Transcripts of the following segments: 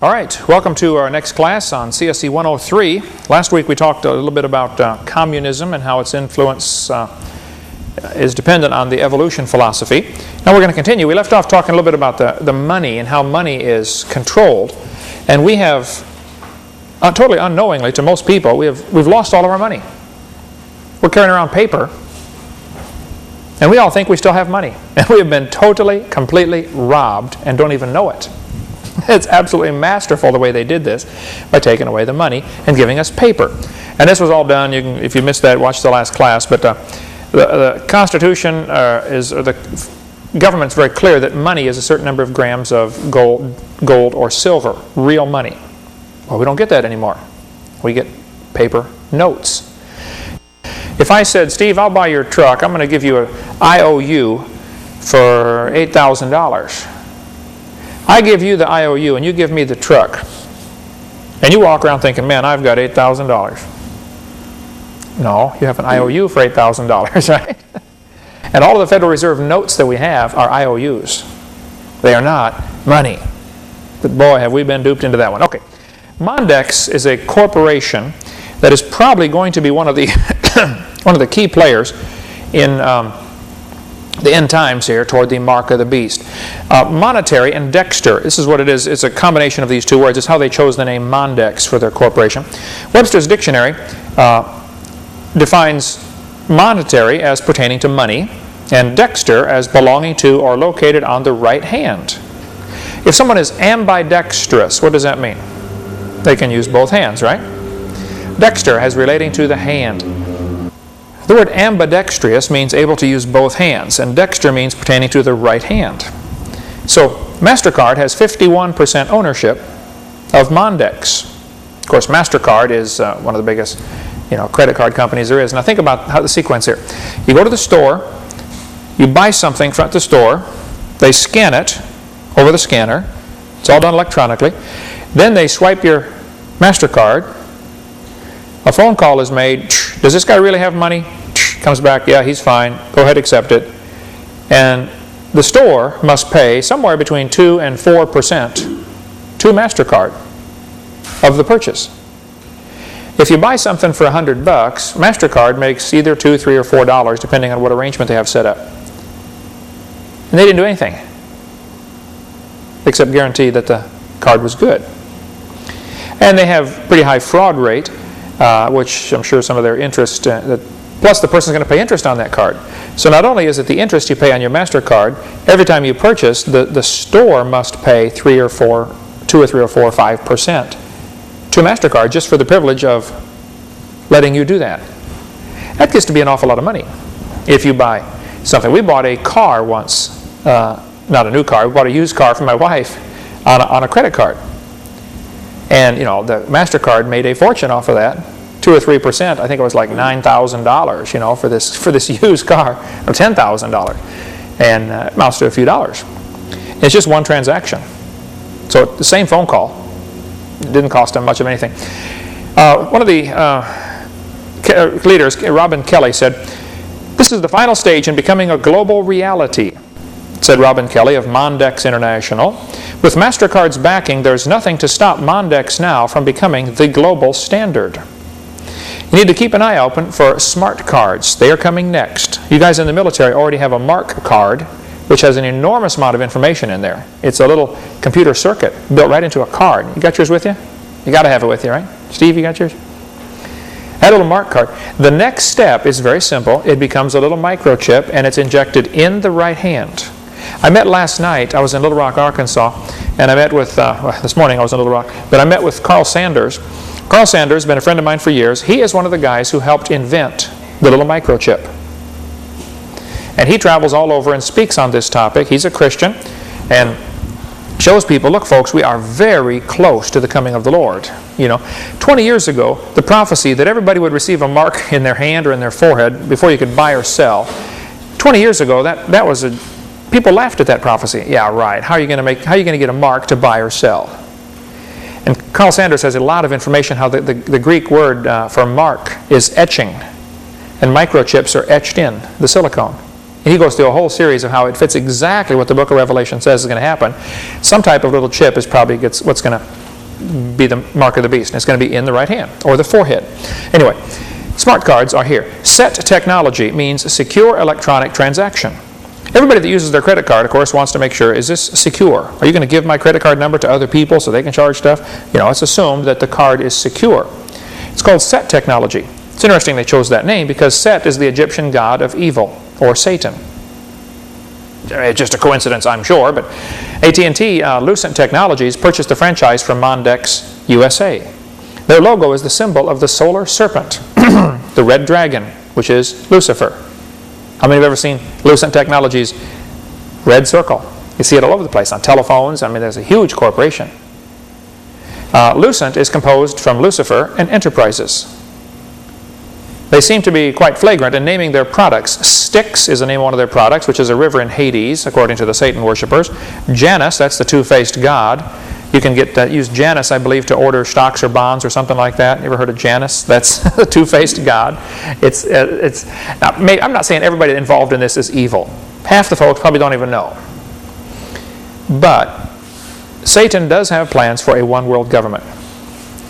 All right, welcome to our next class on CSE 103. Last week we talked a little bit about communism and how its influence is dependent on the evolution philosophy. Now we're going to continue. We left off talking a little bit about the money and how money is controlled. And we have, totally unknowingly to most people, we've lost all of our money. We're carrying around paper, and we all think we still have money. And we have been totally, completely robbed and don't even know it. It's absolutely masterful the way they did this by taking away the money and giving us paper. And this was all done, if you missed that, watch the last class, but the Constitution the government's very clear that money is a certain number of grams of gold or silver, real money. Well, we don't get that anymore. We get paper notes. If I said, Steve, I'll buy your truck, I'm going to give you an IOU for $8,000. I give you the IOU and you give me the truck. And you walk around thinking, man, I've got $8,000. No, you have an IOU for $8,000, right? And all of the Federal Reserve notes that we have are IOUs. They are not money. But boy, have we been duped into that one. Okay. Mondex is a corporation that is probably going to be one of the one of the key players in the end times here toward the mark of the beast. Monetary and Dexter, this is what it is. It's a combination of these two words. It's how they chose the name Mondex for their corporation. Webster's Dictionary defines monetary as pertaining to money and Dexter as belonging to or located on the right hand. If someone is ambidextrous, what does that mean? They can use both hands, right? Dexter as relating to the hand. The word ambidextrous means able to use both hands, and Dexter means pertaining to the right hand. So MasterCard has 51% ownership of Mondex. Of course, MasterCard is one of the biggest credit card companies there is. Now think about how the sequence here. You go to the store, you buy something from the store, they scan it over the scanner. It's all done electronically. Then they swipe your MasterCard. A phone call is made. Does this guy really have money? Comes back, yeah, he's fine. Go ahead, accept it. And the store must pay somewhere between 2 and 4% to MasterCard of the purchase. If you buy something for $100, MasterCard makes either $2, $3, or $4, depending on what arrangement they have set up. And they didn't do anything except guarantee that the card was good. And they have pretty high fraud rate, which I'm sure some of their interest, plus the person's going to pay interest on that card. So not only is it the interest you pay on your MasterCard, every time you purchase, the store must pay 2 or 3 or 4 or 5% to MasterCard just for the privilege of letting you do that. That gets to be an awful lot of money if you buy something. We bought a car once, not a new car, we bought a used car for my wife on a credit card. And the MasterCard made a fortune off of that, 2 or 3%. I think it was like $9,000, for this used car, or $10,000, and it amounts to a few dollars. It's just one transaction. So the same phone call. It didn't cost them much of anything. One of the leaders, Robin Kelly, said, "This is the final stage in becoming a global reality," said Robin Kelly of Mondex International. "With MasterCard's backing, there's nothing to stop Mondex now from becoming the global standard." You need to keep an eye open for smart cards. They are coming next. You guys in the military already have a Mark card, which has an enormous amount of information in there. It's a little computer circuit built right into a card. You got yours with you? You got to have it with you, right? Steve, you got yours? That little Mark card. The next step is very simple. It becomes a little microchip, and it's injected in the right hand. I met last night, I was in Little Rock, Arkansas, and I met with, this morning I was in Little Rock, but I met with Carl Sanders. Carl Sanders has been a friend of mine for years. He is one of the guys who helped invent the little microchip. And he travels all over and speaks on this topic. He's a Christian and shows people, look folks, we are very close to the coming of the Lord. 20 years ago, the prophecy that everybody would receive a mark in their hand or in their forehead before you could buy or sell, 20 years ago, that was people laughed at that prophecy. Yeah, right. How are you going to get a mark to buy or sell? And Carl Sanders has a lot of information how the Greek word for mark is etching. And microchips are etched in the silicone. And he goes through a whole series of how it fits exactly what the book of Revelation says is going to happen. Some type of little chip is probably what's going to be the mark of the beast. And it's going to be in the right hand or the forehead. Anyway, smart cards are here. SET technology means secure electronic transaction. Everybody that uses their credit card, of course, wants to make sure, is this secure? Are you going to give my credit card number to other people so they can charge stuff? You know, it's assumed that the card is secure. It's called SET technology. It's interesting they chose that name because Set is the Egyptian god of evil, or Satan. It's just a coincidence, I'm sure, but AT&T Lucent Technologies purchased the franchise from Mondex USA. Their logo is the symbol of the solar serpent, the red dragon, which is Lucifer. How many have ever seen Lucent Technologies' red circle? You see it all over the place on telephones. I mean, there's a huge corporation. Lucent is composed from Lucifer and Enterprises. They seem to be quite flagrant in naming their products. Styx is the name of one of their products, which is a river in Hades, according to the Satan worshippers. Janus, that's the two-faced god. You can use Janus, I believe, to order stocks or bonds or something like that. You ever heard of Janus? That's the two-faced god. I'm not saying everybody involved in this is evil. Half the folks probably don't even know. But Satan does have plans for a one-world government.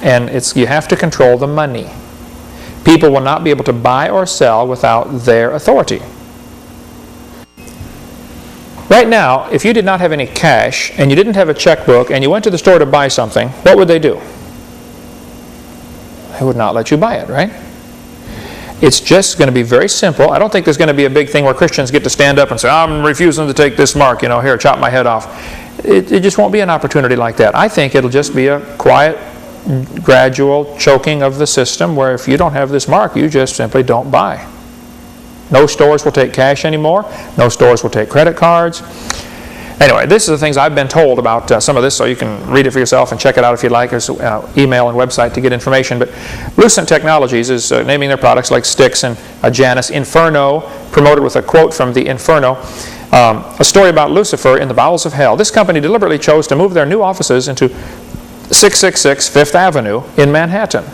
And you have to control the money. People will not be able to buy or sell without their authority. Right now, if you did not have any cash and you didn't have a checkbook and you went to the store to buy something, what would they do? They would not let you buy it, right? It's just going to be very simple. I don't think there's going to be a big thing where Christians get to stand up and say, I'm refusing to take this mark, here, chop my head off. It just won't be an opportunity like that. I think it'll just be a quiet, gradual choking of the system where if you don't have this mark, you just simply don't buy. No stores will take cash anymore. No stores will take credit cards. Anyway, this is the things I've been told about some of this, so you can read it for yourself and check it out if you'd like. There's email and website to get information. But Lucent Technologies is naming their products like Styx and Janus. Inferno, promoted with a quote from the Inferno, a story about Lucifer in the bowels of hell. This company deliberately chose to move their new offices into 666 Fifth Avenue in Manhattan.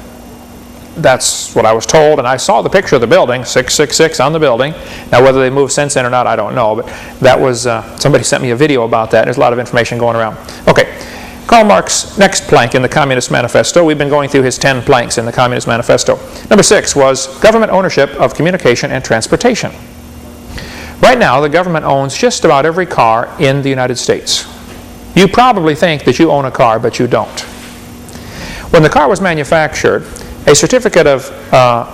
That's what I was told, and I saw the picture of the building, 666 on the building. Now, whether they moved since then or not, I don't know, but that was, somebody sent me a video about that. There's a lot of information going around. Okay, Karl Marx's next plank in the Communist Manifesto. We've been going through his 10 planks in the Communist Manifesto. Number 6 was government ownership of communication and transportation. Right now, the government owns just about every car in the United States. You probably think that you own a car, but you don't. When the car was manufactured, a certificate of, I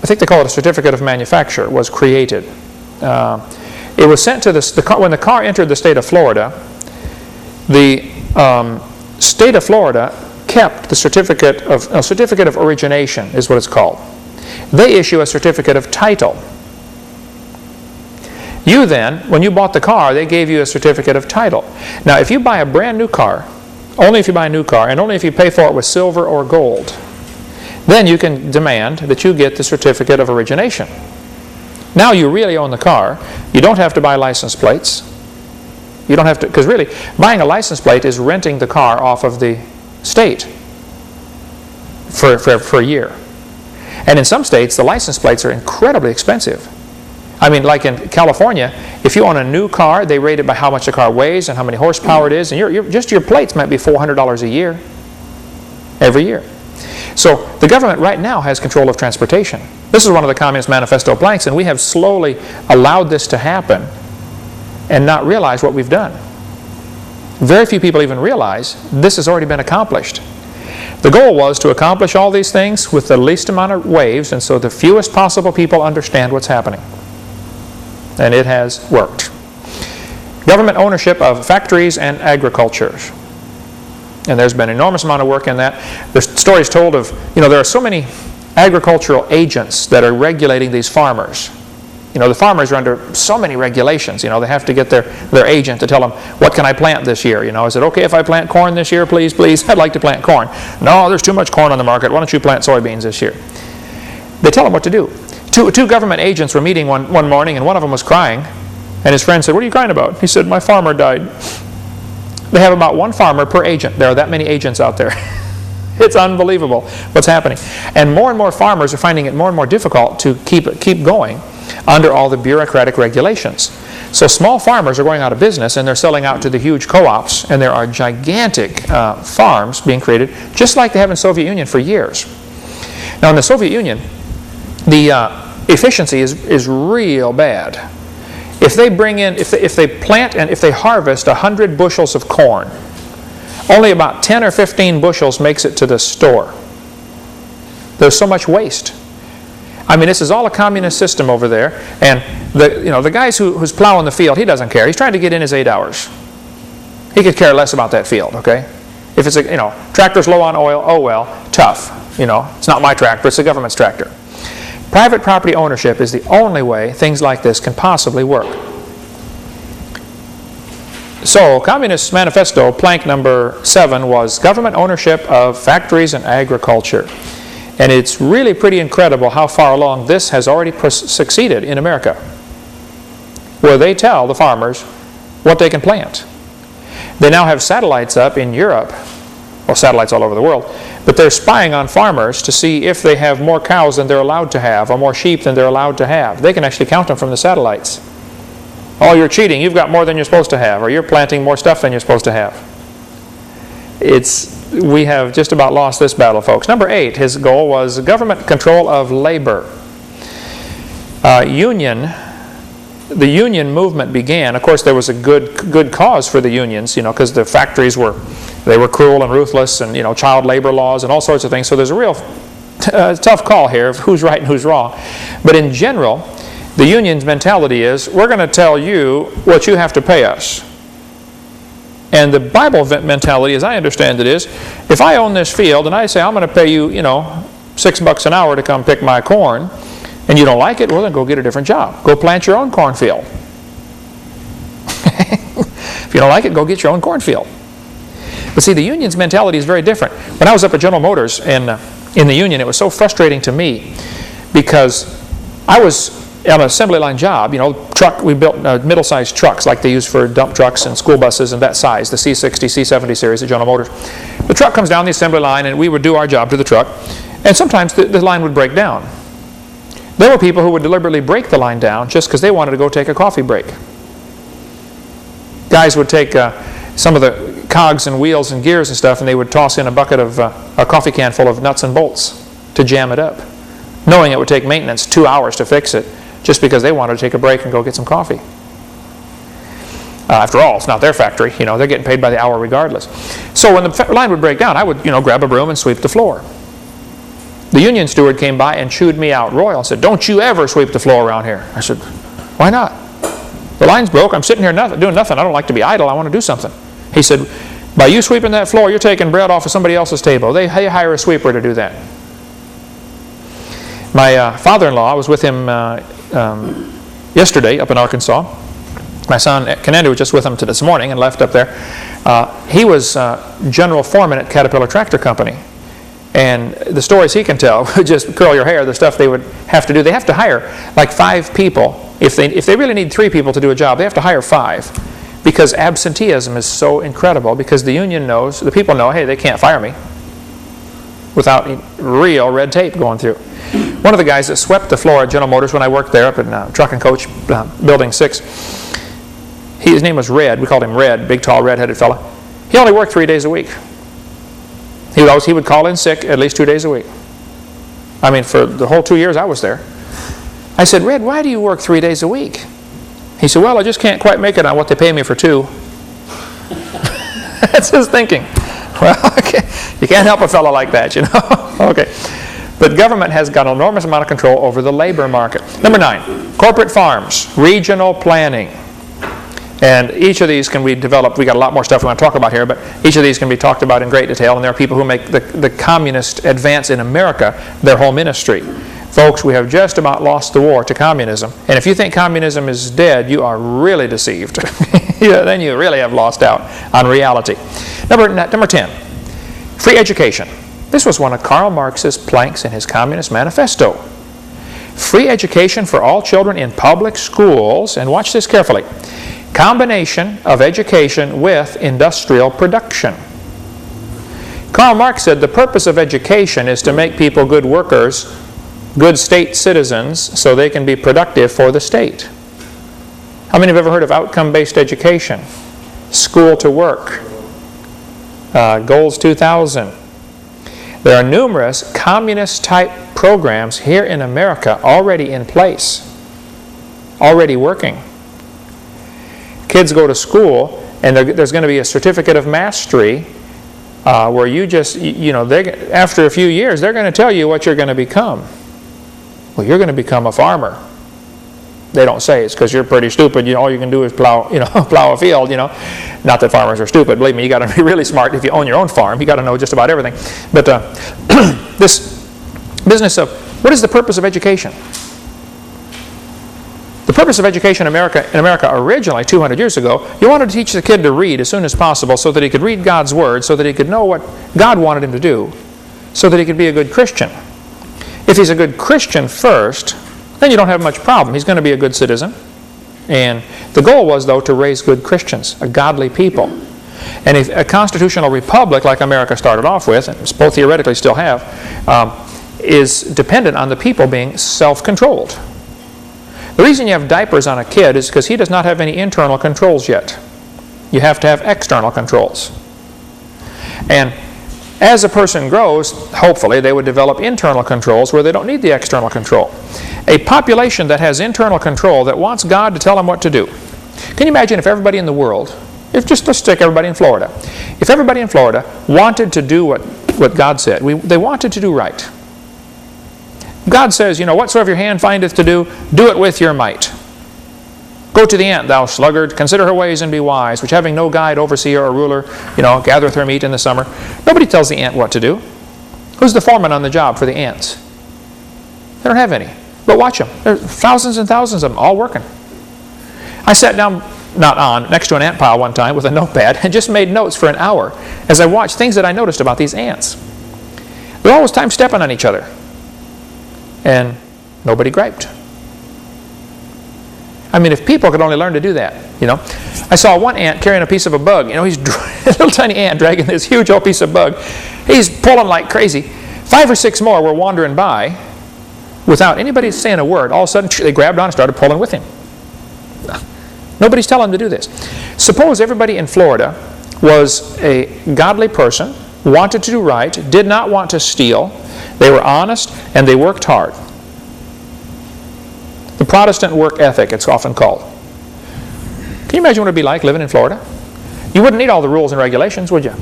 think they call it a certificate of manufacture, was created. It was sent to when the car entered the state of Florida, the state of Florida kept the certificate of origination, is what it's called. They issue a certificate of title. You then, when you bought the car, they gave you a certificate of title. Now, if you buy a brand new car, only if you buy a new car, and only if you pay for it with silver or gold, then you can demand that you get the certificate of origination. Now you really own the car. You don't have to buy license plates. You don't have to, because really, buying a license plate is renting the car off of the state for a year. And in some states, the license plates are incredibly expensive. I mean, like in California, if you own a new car, they rate it by how much the car weighs and how many horsepower it is, and just your plates might be $400 a year, every year. So the government right now has control of transportation. This is one of the Communist Manifesto planks, and we have slowly allowed this to happen and not realize what we've done. Very few people even realize this has already been accomplished. The goal was to accomplish all these things with the least amount of waves, and so the fewest possible people understand what's happening. And it has worked. Government ownership of factories and agriculture. And there's been an enormous amount of work in that. There's stories told of, there are so many agricultural agents that are regulating these farmers. The farmers are under so many regulations. They have to get their agent to tell them, what can I plant this year? Is it okay if I plant corn this year, please, please? I'd like to plant corn. No, there's too much corn on the market. Why don't you plant soybeans this year? They tell them what to do. Two government agents were meeting one morning, and one of them was crying. And his friend said, what are you crying about? He said, my farmer died. They have about one farmer per agent. There are that many agents out there. It's unbelievable what's happening. And more farmers are finding it more and more difficult to keep going. under all the bureaucratic regulations. So small farmers are going out of business, and they're selling out to the huge co-ops, and there are gigantic farms being created, just like they have in the Soviet Union for years. Now in the Soviet Union, the efficiency is real bad. If they bring in, if they plant and if they harvest 100 bushels of corn, only about 10 or 15 bushels makes it to the store. There's so much waste. I mean, this is all a communist system over there, and the guys who's plowing the field, he doesn't care. He's trying to get in his 8 hours. He could care less about that field, okay? If it's tractor's low on oil, oh well, tough. It's not my tractor, it's the government's tractor. Private property ownership is the only way things like this can possibly work. So, Communist Manifesto, plank number 7 was government ownership of factories and agriculture. And it's really pretty incredible how far along this has already succeeded in America, where they tell the farmers what they can plant. They now have satellites up in Europe, well, satellites all over the world, but they're spying on farmers to see if they have more cows than they're allowed to have, or more sheep than they're allowed to have. They can actually count them from the satellites. Oh, you're cheating, you've got more than you're supposed to have, or you're planting more stuff than you're supposed to have. We have just about lost this battle, folks. Number 8, his goal was government control of labor. The union movement began. Of course, there was a good cause for the unions, because the factories were cruel and ruthless, and child labor laws and all sorts of things. So there's a real tough call here of who's right and who's wrong. But in general, the union's mentality is, we're going to tell you what you have to pay us. And the Bible mentality, as I understand it, is if I own this field and I say I'm going to pay you, $6 an hour to come pick my corn, and you don't like it, well then go get a different job. Go plant your own cornfield. If you don't like it, go get your own cornfield. But see, the union's mentality is very different. When I was up at General Motors in the union, it was so frustrating to me because I was on an assembly line job, we built middle-sized trucks like they use for dump trucks and school buses and that size, the C60, C70 series at General Motors. The truck comes down the assembly line and we would do our job to the truck, and sometimes the line would break down. There were people who would deliberately break the line down just because they wanted to go take a coffee break. Guys would take some of the cogs and wheels and gears and stuff, and they would toss in a bucket of a coffee can full of nuts and bolts to jam it up, knowing it would take maintenance 2 hours to fix it, just because they wanted to take a break and go get some coffee. After all, it's not their factory. They're getting paid by the hour regardless. So when the line would break down, I would grab a broom and sweep the floor. The union steward came by and chewed me out royal and said, "Don't you ever sweep the floor around here." I said, "Why not? The line's broke. I'm sitting here doing nothing. I don't like to be idle. I want to do something." He said, "By you sweeping that floor, you're taking bread off of somebody else's table. They hire a sweeper to do that." My father-in-law, I was with him yesterday up in Arkansas. My son, Kenandu, was just with him this morning and left up there. He was general foreman at Caterpillar Tractor Company. And the stories he can tell would just curl your hair, the stuff they would have to do. They have to hire like 5 people. If they really need 3 people to do a job, they have to hire 5. Because absenteeism is so incredible, because the union knows, the people know, hey, they can't fire me without real red tape going through. One of the guys that swept the floor at General Motors when I worked there up in Truck and Coach Building 6, his name was Red. We called him Red, big, tall, red-headed fella. He only worked 3 days a week. He would call in sick at least 2 days a week. I mean, for the whole 2 years I was there. I said, "Red, why do you work 3 days a week?" He said, "Well, I just can't quite make it on what they pay me for 2. That's his thinking. Well, okay. You can't help a fellow like that, Okay. But government has got an enormous amount of control over the labor market. Number 9, corporate farms, regional planning. And each of these can be developed. We've got a lot more stuff we want to talk about here, but each of these can be talked about in great detail, and there are people who make the communist advance in America their whole ministry. Folks, we have just about lost the war to communism. And if you think communism is dead, you are really deceived. Then you really have lost out on reality. Number 10, free education. This was one of Karl Marx's planks in his Communist Manifesto. Free education for all children in public schools, and watch this carefully, combination of education with industrial production. Karl Marx said the purpose of education is to make people good workers good state citizens so they can be productive for the state. How many have ever heard of outcome-based education? School to work. Goals 2000. There are numerous communist-type programs here in America already in place, already working. Kids go to school, and there's going to be a certificate of mastery where you just, after a few years, they're going to tell you what you're going to become. Well, you're going to become a farmer. They don't say it's because you're pretty stupid. All you can do is plow a field. Not that farmers are stupid. Believe me, you got to be really smart if you own your own farm. You got to know just about everything. But this business of what is the purpose of education? The purpose of education in America originally, 200 years ago, you wanted to teach the kid to read as soon as possible so that he could read God's Word, so that he could know what God wanted him to do, so that he could be a good Christian. If he's a good Christian first, then you don't have much problem. He's going to be a good citizen. And the goal was, though, to raise good Christians, a godly people. And if a constitutional republic like America started off with, and both theoretically still have, is dependent on the people being self-controlled. The reason you have diapers on a kid is because he does not have any internal controls yet. You have to have external controls. And as a person grows, hopefully they would develop internal controls where they don't need the external control. A population that has internal control, that wants God to tell them what to do. Can you imagine if everybody in the world, let's take everybody in Florida. If everybody in Florida wanted to do what God said, they wanted to do right. God says, whatsoever your hand findeth to do, do it with your might. Go to the ant, thou sluggard, consider her ways and be wise, which having no guide, overseer, or ruler, gathereth her meat in the summer. Nobody tells the ant what to do. Who's the foreman on the job for the ants? They don't have any. But watch them. There's thousands and thousands of them all working. I sat down, next to an ant pile one time with a notepad and just made notes for an hour as I watched things that I noticed about these ants. They're always time stepping on each other. And nobody griped. I mean, if people could only learn to do that, I saw one ant carrying a piece of a bug. He's a little tiny ant dragging this huge old piece of bug. He's pulling like crazy. 5 or 6 more were wandering by without anybody saying a word. All of a sudden, they grabbed on and started pulling with him. Nobody's telling them to do this. Suppose everybody in Florida was a godly person, wanted to do right, did not want to steal. They were honest, and they worked hard. The Protestant work ethic, it's often called. Can you imagine what it would be like living in Florida? You wouldn't need all the rules and regulations, would you?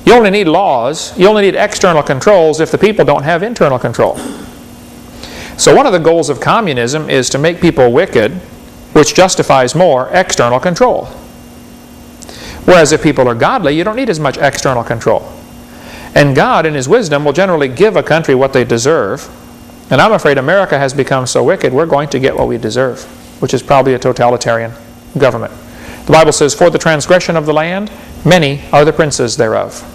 You only need laws. You only need external controls if the people don't have internal control. So one of the goals of communism is to make people wicked, which justifies more external control. Whereas if people are godly, you don't need as much external control. And God, in His wisdom, will generally give a country what they deserve. And I'm afraid America has become so wicked, we're going to get what we deserve, which is probably a totalitarian government. The Bible says, for the transgression of the land, many are the princes thereof.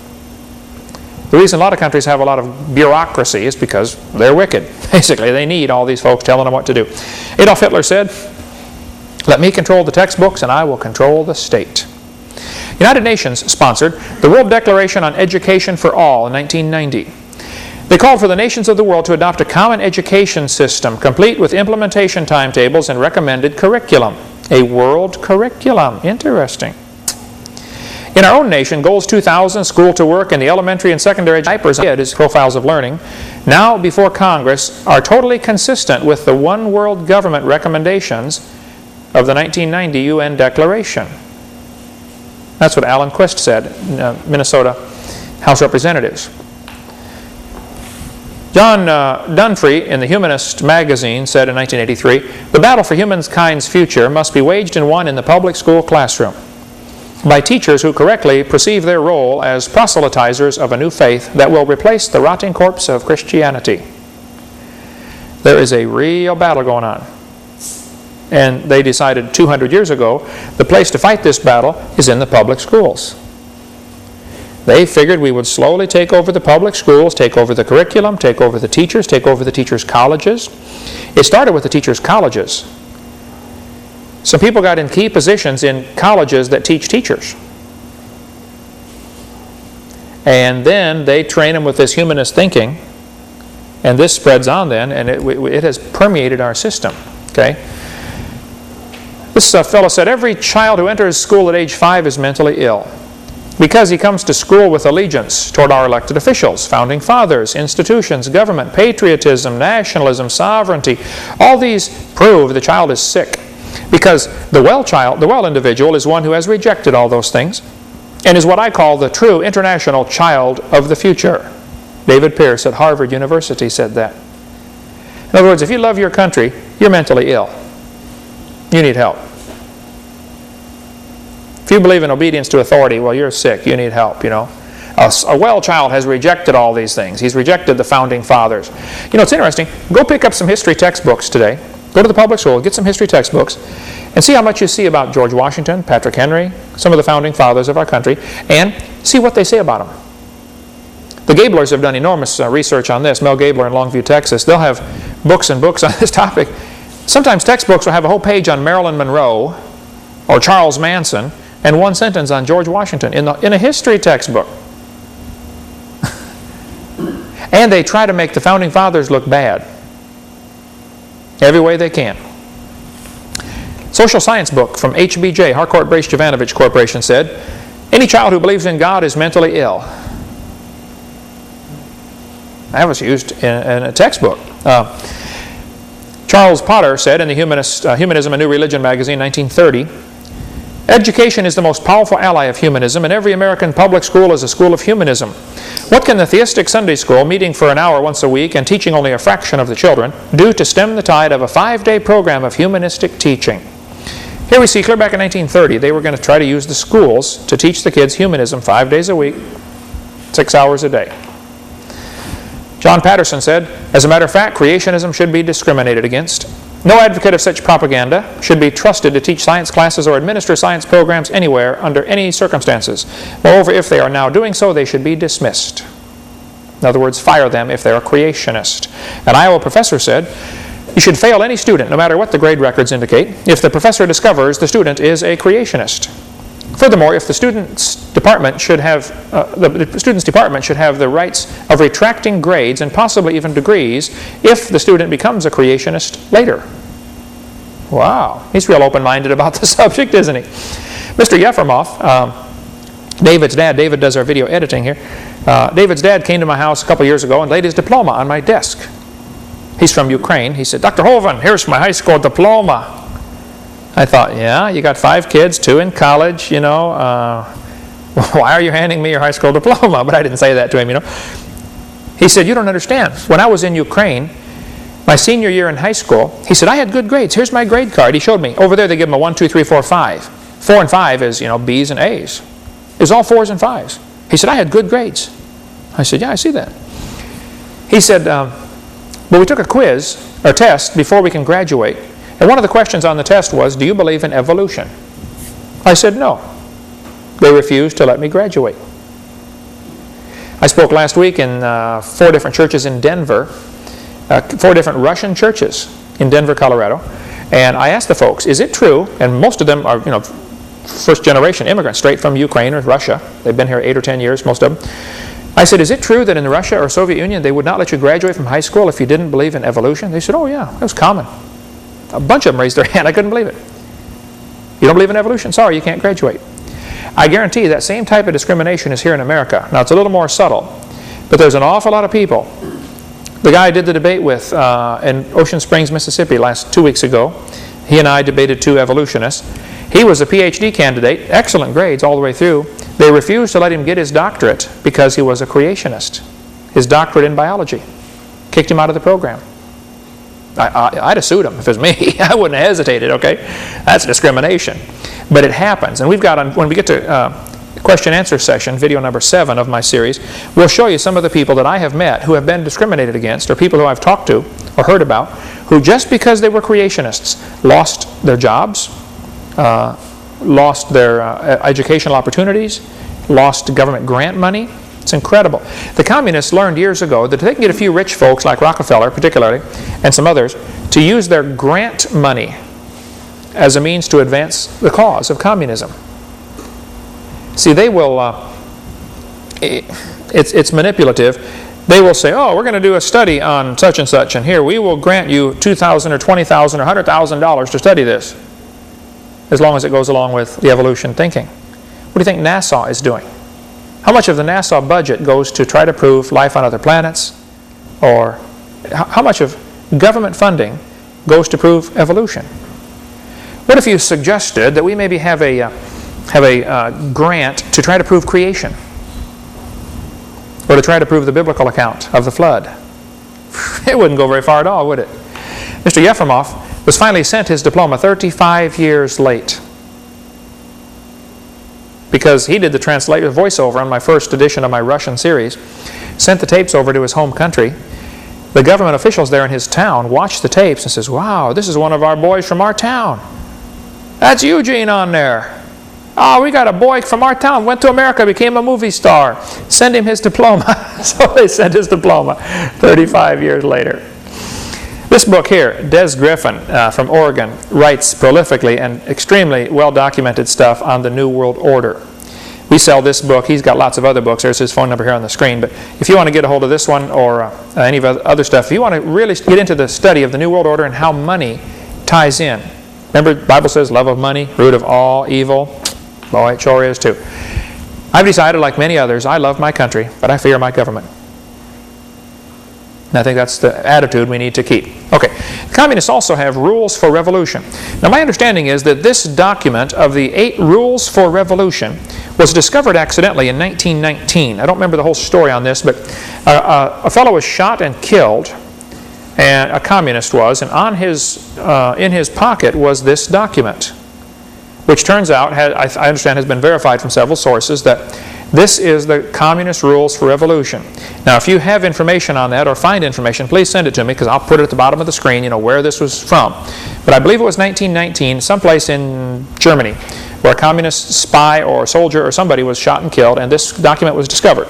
The reason a lot of countries have a lot of bureaucracy is because they're wicked. Basically, they need all these folks telling them what to do. Adolf Hitler said, let me control the textbooks and I will control the state. United Nations sponsored the World Declaration on Education for All in 1990. They called for the nations of the world to adopt a common education system, complete with implementation timetables and recommended curriculum. A world curriculum. Interesting. In our own nation, Goals 2000, School to Work, and the elementary and secondary diapers as profiles of learning, now before Congress, are totally consistent with the One World Government recommendations of the 1990 UN Declaration. That's what Alan Quist said, Minnesota House Representatives. John Dunfree in the Humanist magazine said in 1983, the battle for humankind's future must be waged and won in the public school classroom by teachers who correctly perceive their role as proselytizers of a new faith that will replace the rotting corpse of Christianity. There is a real battle going on. And they decided 200 years ago, the place to fight this battle is in the public schools. They figured we would slowly take over the public schools, take over the curriculum, take over the teachers, take over the teachers' colleges. It started with the teachers' colleges. Some people got in key positions in colleges that teach teachers. And then they train them with this humanist thinking, and this spreads on then, and it has permeated our system. Okay? This fellow said, every child who enters school at age 5 is mentally ill because he comes to school with allegiance toward our elected officials, founding fathers, institutions, government, patriotism, nationalism, sovereignty. All these prove the child is sick because the well individual is one who has rejected all those things and is what I call the true international child of the future. David Pierce at Harvard University said that. In other words, if you love your country, you're mentally ill. You need help. If you believe in obedience to authority, well, you're sick. You need help, you know. A well child has rejected all these things. He's rejected the founding fathers. You know, it's interesting. Go pick up some history textbooks today. Go to the public school, get some history textbooks, and see how much you see about George Washington, Patrick Henry, some of the founding fathers of our country, and see what they say about them. The Gablers have done enormous research on this. Mel Gabler in Longview, Texas. They'll have books and books on this topic. Sometimes textbooks will have a whole page on Marilyn Monroe or Charles Manson and one sentence on George Washington in a history textbook. And they try to make the founding fathers look bad every way they can. Social science book from HBJ, Harcourt Brace Jovanovich Corporation, said, any child who believes in God is mentally ill. That was used in a textbook. Charles Potter said in the Humanism, A New Religion magazine, 1930, education is the most powerful ally of humanism, and every American public school is a school of humanism. What can the theistic Sunday school, meeting for an hour once a week and teaching only a fraction of the children, do to stem the tide of a 5-day program of humanistic teaching? Here we see, clear back in 1930, they were going to try to use the schools to teach the kids humanism 5 days a week, 6 hours a day. John Patterson said, as a matter of fact, creationism should be discriminated against. No advocate of such propaganda should be trusted to teach science classes or administer science programs anywhere under any circumstances. Moreover, if they are now doing so, they should be dismissed. In other words, fire them if they're a creationist. An Iowa professor said, you should fail any student, no matter what the grade records indicate, if the professor discovers the student is a creationist. Furthermore, if the student's department should have the rights of retracting grades and possibly even degrees if the student becomes a creationist later. Wow, he's real open-minded about the subject, isn't he? Mr. Yefremov, David's dad, David does our video editing here. David's dad came to my house a couple years ago and laid his diploma on my desk. He's from Ukraine. He said, Dr. Hovind, here's my high school diploma. I thought, yeah, you got 5 kids, 2 in college, you know. Why are you handing me your high school diploma? But I didn't say that to him, you know. He said, you don't understand. When I was in Ukraine, my senior year in high school, he said, I had good grades. Here's my grade card. He showed me. Over there, they give them a 1, 2, 3, 4, 5. 4 and 5 is, you know, B's and A's. It was all 4s and 5s. He said, I had good grades. I said, yeah, I see that. He said, but we took a quiz, or test, before we can graduate. And one of the questions on the test was, do you believe in evolution? I said, no. They refused to let me graduate. I spoke last week in 4 different churches in Denver, 4 different Russian churches in Denver, Colorado. And I asked the folks, is it true, and most of them are, you know, first-generation immigrants straight from Ukraine or Russia. They've been here 8 or 10 years, most of them. I said, is it true that in Russia or Soviet Union they would not let you graduate from high school if you didn't believe in evolution? They said, oh yeah, that was common. A bunch of them raised their hand. I couldn't believe it. You don't believe in evolution? Sorry, you can't graduate. I guarantee that same type of discrimination is here in America. Now, it's a little more subtle, but there's an awful lot of people. The guy I did the debate with in Ocean Springs, Mississippi 2 weeks ago, he and I debated 2 evolutionists. He was a PhD candidate, excellent grades all the way through. They refused to let him get his doctorate because he was a creationist. His doctorate in biology. Kicked him out of the program. I'd have sued him if it was me. I wouldn't have hesitated, okay? That's discrimination. But it happens. And we've got, when we get to question and answer session, video number 7 of my series, we'll show you some of the people that I have met who have been discriminated against, or people who I've talked to or heard about, who just because they were creationists lost their jobs, lost their educational opportunities, lost government grant money. It's incredible. The communists learned years ago that they can get a few rich folks like Rockefeller particularly, and some others, to use their grant money as a means to advance the cause of communism. See, they will, it's manipulative. they will say, oh, we're going to do a study on such and such, and here we will grant you $2,000 or $20,000 or $100,000 to study this, as long as it goes along with the evolution thinking. What do you think NASA is doing? How much of the NASA budget goes to try to prove life on other planets? Or how much of government funding goes to prove evolution? What if you suggested that we maybe have a grant to try to prove creation? Or to try to prove the biblical account of the flood? It wouldn't go very far at all, would it? Mr. Yefremov was finally sent his diploma 35 years late, because he did the voiceover on my first edition of my Russian series, sent the tapes over to his home country. The government officials there in his town watched the tapes and says, wow, this is one of our boys from our town. That's Eugene on there. Oh, we got a boy from our town, went to America, became a movie star. Send him his diploma. So they sent his diploma 35 years later. This book here, Des Griffin from Oregon, writes prolifically and extremely well-documented stuff on the New World Order. We sell this book. He's got lots of other books. There's his phone number here on the screen. But if you want to get a hold of this one or any of the other stuff, if you want to really get into the study of the New World Order and how money ties in. Remember, the Bible says love of money, root of all evil. Boy, it sure is too. I've decided, like many others, I love my country, but I fear my government. And I think that's the attitude we need to keep. Okay, the communists also have rules for revolution. Now, my understanding is that this document of the 8 rules for revolution was discovered accidentally in 1919. I don't remember the whole story on this, but a fellow was shot and killed, and a communist was, and on in his pocket was this document, which turns out, I understand, has been verified from several sources, that this is the Communist Rules for Revolution. Now, if you have information on that or find information, please send it to me, because I'll put it at the bottom of the screen, you know, where this was from. But I believe it was 1919, someplace in Germany, where a communist spy or soldier or somebody was shot and killed, and this document was discovered.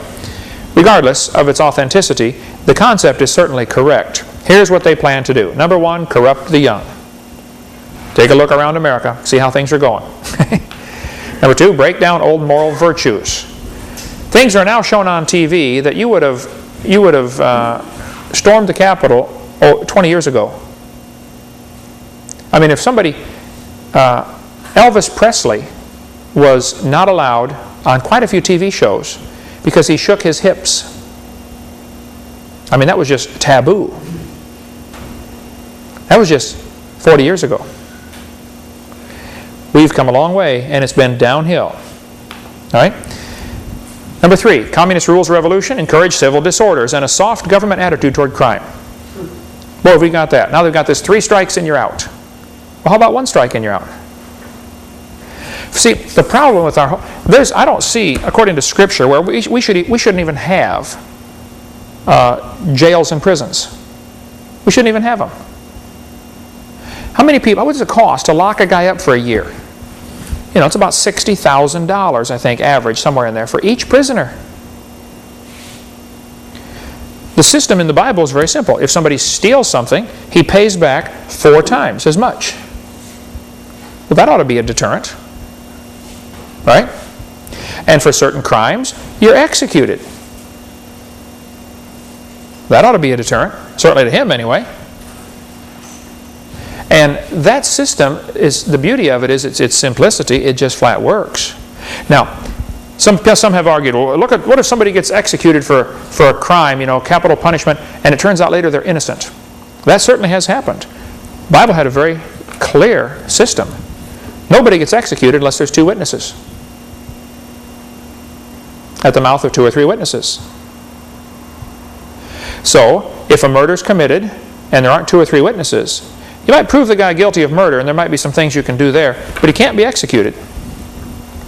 Regardless of its authenticity, the concept is certainly correct. Here's what they plan to do. Number 1, corrupt the young. Take a look around America, see how things are going. Number 2, break down old moral virtues. Things are now shown on TV that you would have stormed the Capitol 20 years ago. I mean, if somebody, Elvis Presley was not allowed on quite a few TV shows because he shook his hips. I mean, that was just taboo. That was just 40 years ago. We've come a long way, and it's been downhill. All right? Number 3, communist rules of revolution encourage civil disorders and a soft government attitude toward crime. Boy, have we got that. Now they've got this 3 strikes and you're out. Well, how about 1 strike and you're out? See, the problem with I don't see, according to Scripture, where we shouldn't even have jails and prisons. We shouldn't even have them. How many people, what does it cost to lock a guy up for a year? You know, it's about $60,000, I think, average, somewhere in there, for each prisoner. The system in the Bible is very simple. If somebody steals something, he pays back 4 times as much. Well, that ought to be a deterrent. Right? And for certain crimes, you're executed. That ought to be a deterrent. Certainly to him, anyway. And that system, the beauty of it is its simplicity. It just flat works. Now, some have argued, well, look at what if somebody gets executed for a crime, you know, capital punishment, and it turns out later they're innocent. That certainly has happened. The Bible had a very clear system. Nobody gets executed unless there's 2 witnesses. At the mouth of 2 or 3 witnesses. So, if a murder is committed and there aren't 2 or 3 witnesses, you might prove the guy guilty of murder, and there might be some things you can do there, but he can't be executed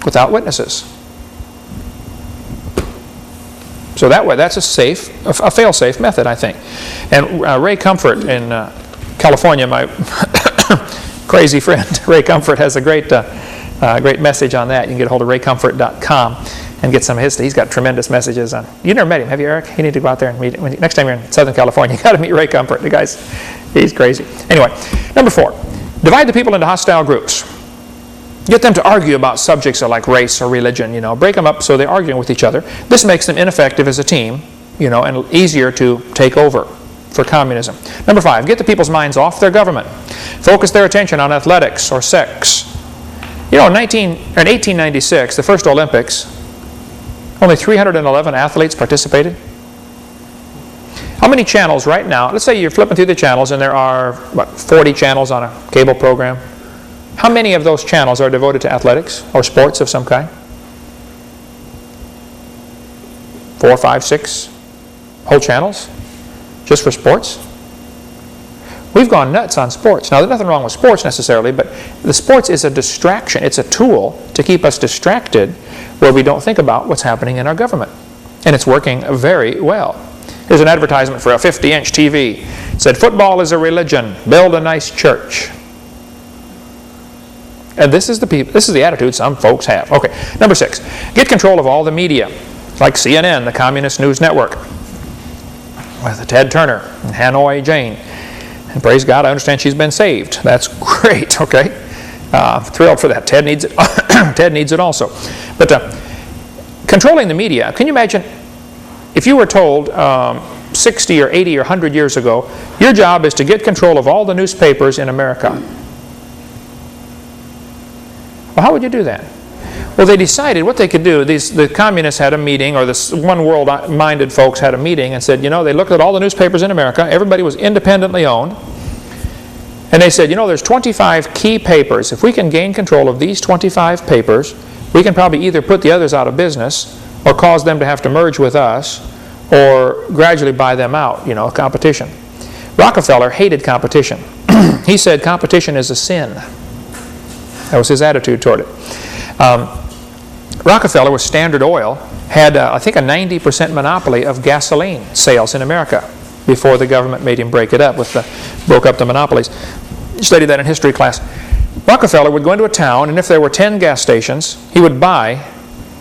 without witnesses. So that way, that's a fail-safe method, I think. And Ray Comfort in California, my crazy friend Ray Comfort, has a great message on that. You can get a hold of raycomfort.com and get some of his. He's got tremendous messages on. You never met him, have you, Eric? You need to go out there and meet him. Next time you're in Southern California, you got to meet Ray Comfort. The guy's, he's crazy. Anyway, number 4, divide the people into hostile groups. Get them to argue about subjects like race or religion. You know, break them up so they're arguing with each other. This makes them ineffective as a team, and easier to take over for communism. Number 5, get the people's minds off their government. Focus their attention on athletics or sex. In 1896, the first Olympics, only 311 athletes participated. How many channels right now? Let's say you're flipping through the channels and there are, 40 channels on a cable program. How many of those channels are devoted to athletics or sports of some kind? 4, 5, 6 whole channels just for sports? We've gone nuts on sports. Now, there's nothing wrong with sports necessarily, but the sports is a distraction. It's a tool to keep us distracted where we don't think about what's happening in our government. And it's working very well. Here's an advertisement for a 50-inch TV. It said, "Football is a religion. Build a nice church." And this is the attitude some folks have. Okay, number 6, get control of all the media, like CNN, the Communist News Network, with Ted Turner and Hanoi Jane. And praise God, I understand she's been saved. That's great, okay? Thrilled for that. Ted needs it. Ted needs it also. But controlling the media, can you imagine if you were told 60 or 80 or 100 years ago, your job is to get control of all the newspapers in America? Well, how would you do that? Well, they decided what they could do. The communists had a meeting, or the one world-minded folks had a meeting and said, they looked at all the newspapers in America. Everybody was independently owned. And they said, there's 25 key papers. If we can gain control of these 25 papers, we can probably either put the others out of business or cause them to have to merge with us or gradually buy them out, competition. Rockefeller hated competition. He said competition is a sin. That was his attitude toward it. Rockefeller with Standard Oil had, I think, a 90% monopoly of gasoline sales in America before the government made him break it up, broke up the monopolies. You studied that in history class. Rockefeller would go into a town, and if there were 10 gas stations, he would buy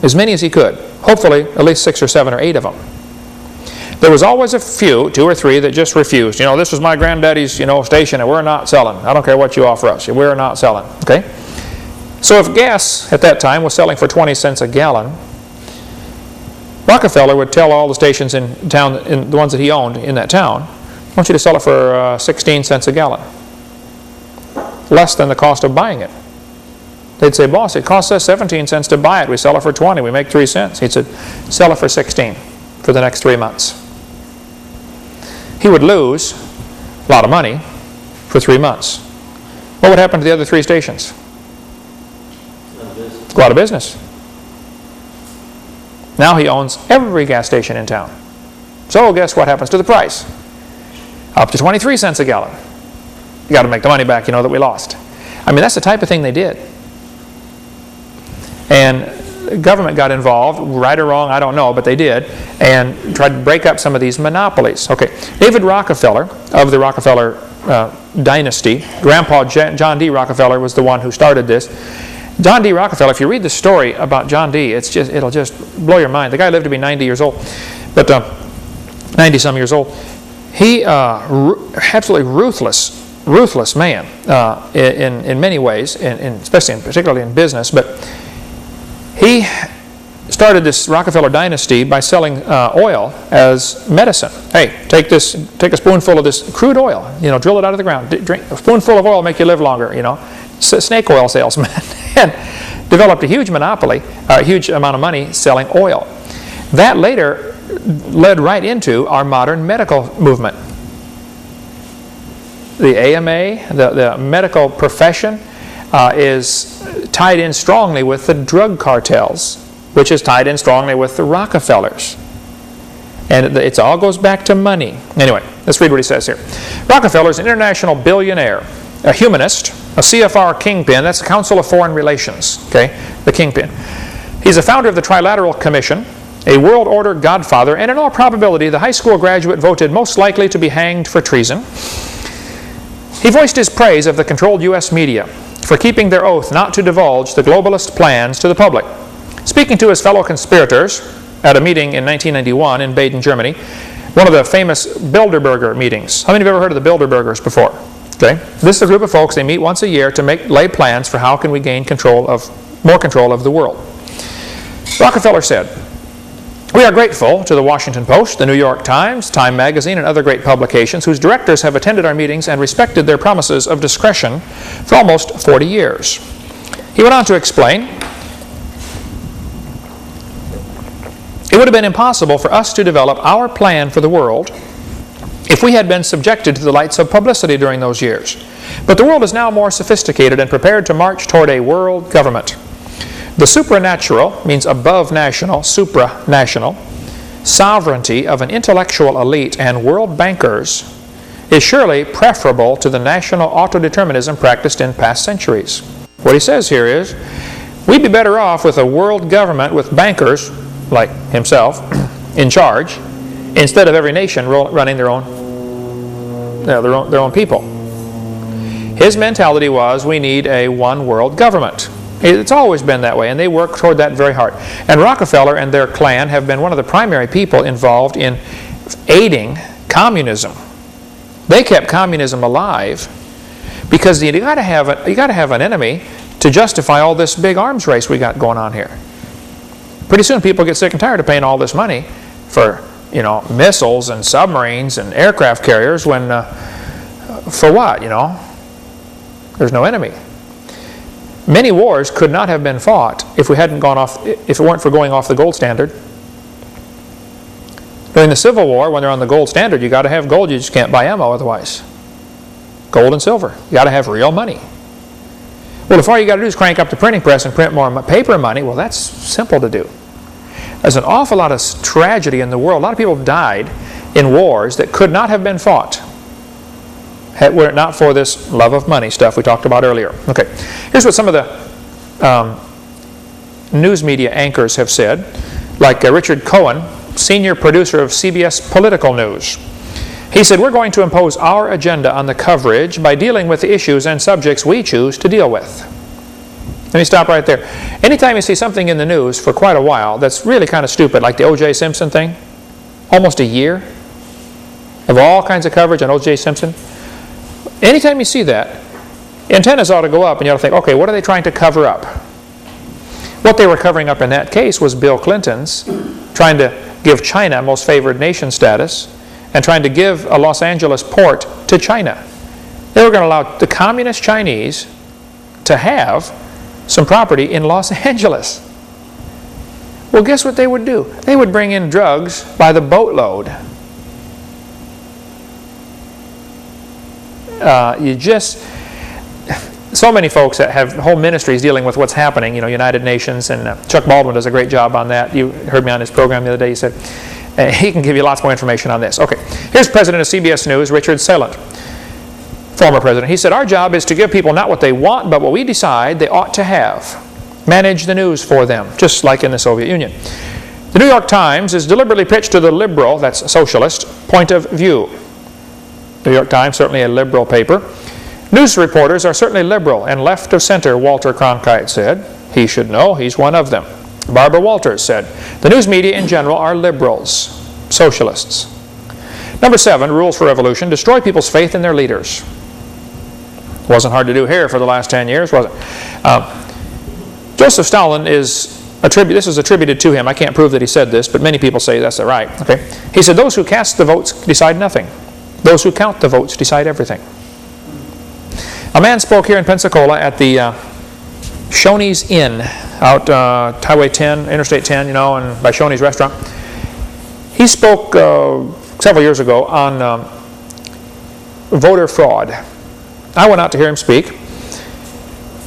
as many as he could, hopefully at least 6 or 7 or 8 of them. There was always a few, 2 or 3, that just refused. This was my granddaddy's, station, and we're not selling. I don't care what you offer us. We're not selling. Okay? So if gas at that time was selling for 20 cents a gallon, Rockefeller would tell all the stations in town, the ones that he owned in that town, I want you to sell it for 16 cents a gallon. Less than the cost of buying it. They'd say, "Boss, it costs us 17 cents to buy it. We sell it for 20. We make 3 cents. He'd say, "Sell it for 16 for the next 3 months." He would lose a lot of money for 3 months. What would happen to the other 3 stations? Go out of business. Now he owns every gas station in town. So guess what happens to the price? Up to 23 cents a gallon. You got to make the money back, that we lost. I mean, that's the type of thing they did. And the government got involved, right or wrong, I don't know, but they did, and tried to break up some of these monopolies. Okay, David Rockefeller of the Rockefeller dynasty, Grandpa John D. Rockefeller was the one who started this. John D. Rockefeller, if you read the story about John D., it'll just blow your mind. The guy lived to be 90 years old, but 90-some years old. He, absolutely ruthless man in many ways, particularly in business. But he started this Rockefeller dynasty by selling oil as medicine. Hey, take a spoonful of this crude oil, drill it out of the ground. Drink a spoonful of oil, make you live longer, Snake oil salesman. And developed a huge monopoly, a huge amount of money selling oil. That later led right into our modern medical movement. The AMA, the medical profession, is tied in strongly with the drug cartels, which is tied in strongly with the Rockefellers. And it all goes back to money. Anyway, let's read what he says here. Rockefeller is an international billionaire, a humanist, a CFR kingpin. That's the Council of Foreign Relations, okay, the kingpin. He's a founder of the Trilateral Commission, a world order godfather, and in all probability the high school graduate voted most likely to be hanged for treason. He voiced his praise of the controlled U.S. media for keeping their oath not to divulge the globalist plans to the public. Speaking to his fellow conspirators at a meeting in 1991 in Baden, Germany, one of the famous Bilderberger meetings. How many have ever heard of the Bilderbergers before? Okay. This is a group of folks, they meet once a year to lay plans for how can we gain more control of the world. Rockefeller said, We are grateful to the Washington Post, the New York Times, Time Magazine, and other great publications whose directors have attended our meetings and respected their promises of discretion for almost 40 years. He went on to explain, it would have been impossible for us to develop our plan for the world if we had been subjected to the lights of publicity during those years. But the world is now more sophisticated and prepared to march toward a world government. The supranatural means above national, supranational, sovereignty of an intellectual elite and world bankers is surely preferable to the national autodeterminism practiced in past centuries. What he says here is, we'd be better off with a world government with bankers, like himself, in charge, instead of every nation running their own people. His mentality was, we need a one world government. It's always been that way, and they work toward that very hard. And Rockefeller and their clan have been one of the primary people involved in aiding communism. They kept communism alive because you got to have an enemy to justify all this big arms race we got going on here. Pretty soon people get sick and tired of paying all this money for, missiles and submarines and aircraft carriers when, for what, There's no enemy. Many wars could not have been fought if it weren't for going off the gold standard. During the Civil War, when they're on the gold standard, you got to have gold. You just can't buy ammo otherwise. Gold and silver. You got to have real money. Well, if all you got to do is crank up the printing press and print more paper money, well, that's simple to do. There's an awful lot of tragedy in the world. A lot of people died in wars that could not have been fought were it not for this love of money stuff we talked about earlier. Okay, here's what some of the news media anchors have said, like Richard Cohen, senior producer of CBS Political News. He said, we're going to impose our agenda on the coverage by dealing with the issues and subjects we choose to deal with. Let me stop right there. Anytime you see something in the news for quite a while that's really kind of stupid, like the O.J. Simpson thing, almost a year of all kinds of coverage on O.J. Simpson, anytime you see that, antennas ought to go up and you ought to think, okay, what are they trying to cover up? What they were covering up in that case was Bill Clinton's trying to give China most favored nation status and trying to give a Los Angeles port to China. They were going to allow the communist Chinese to have some property in Los Angeles. Well, guess what they would do? They would bring in drugs by the boatload. So many folks that have whole ministries dealing with what's happening, United Nations, and Chuck Baldwin does a great job on that. You heard me on his program the other day. He said he can give you lots more information on this. Okay, here's President of CBS News, Richard Salant, former president. He said, our job is to give people not what they want, but what we decide they ought to have. Manage the news for them, just like in the Soviet Union. The New York Times is deliberately pitched to the liberal, that's socialist, point of view. New York Times, certainly a liberal paper. News reporters are certainly liberal and left of center, Walter Cronkite said. He should know, he's one of them. Barbara Walters said, the news media in general are liberals, socialists. Number 7, rules for revolution, destroy people's faith in their leaders. Wasn't hard to do here for the last 10 years, was it? Joseph Stalin this is attributed to him. I can't prove that he said this, but many people say that's right. Okay? He said, those who cast the votes decide nothing. Those who count the votes decide everything. A man spoke here in Pensacola at the Shoney's Inn out Highway 10, Interstate 10, and by Shoney's restaurant. He spoke several years ago on voter fraud. I went out to hear him speak.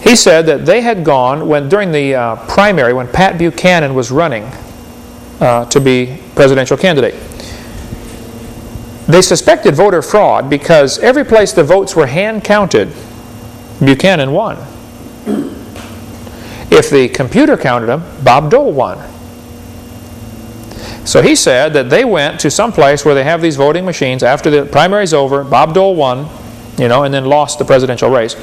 He said that they had gone during the primary when Pat Buchanan was running to be presidential candidate. They suspected voter fraud because every place the votes were hand counted, Buchanan won. If the computer counted them, Bob Dole won. So he said that they went to some place where they have these voting machines. After the primary's over, Bob Dole won, and then lost the presidential race.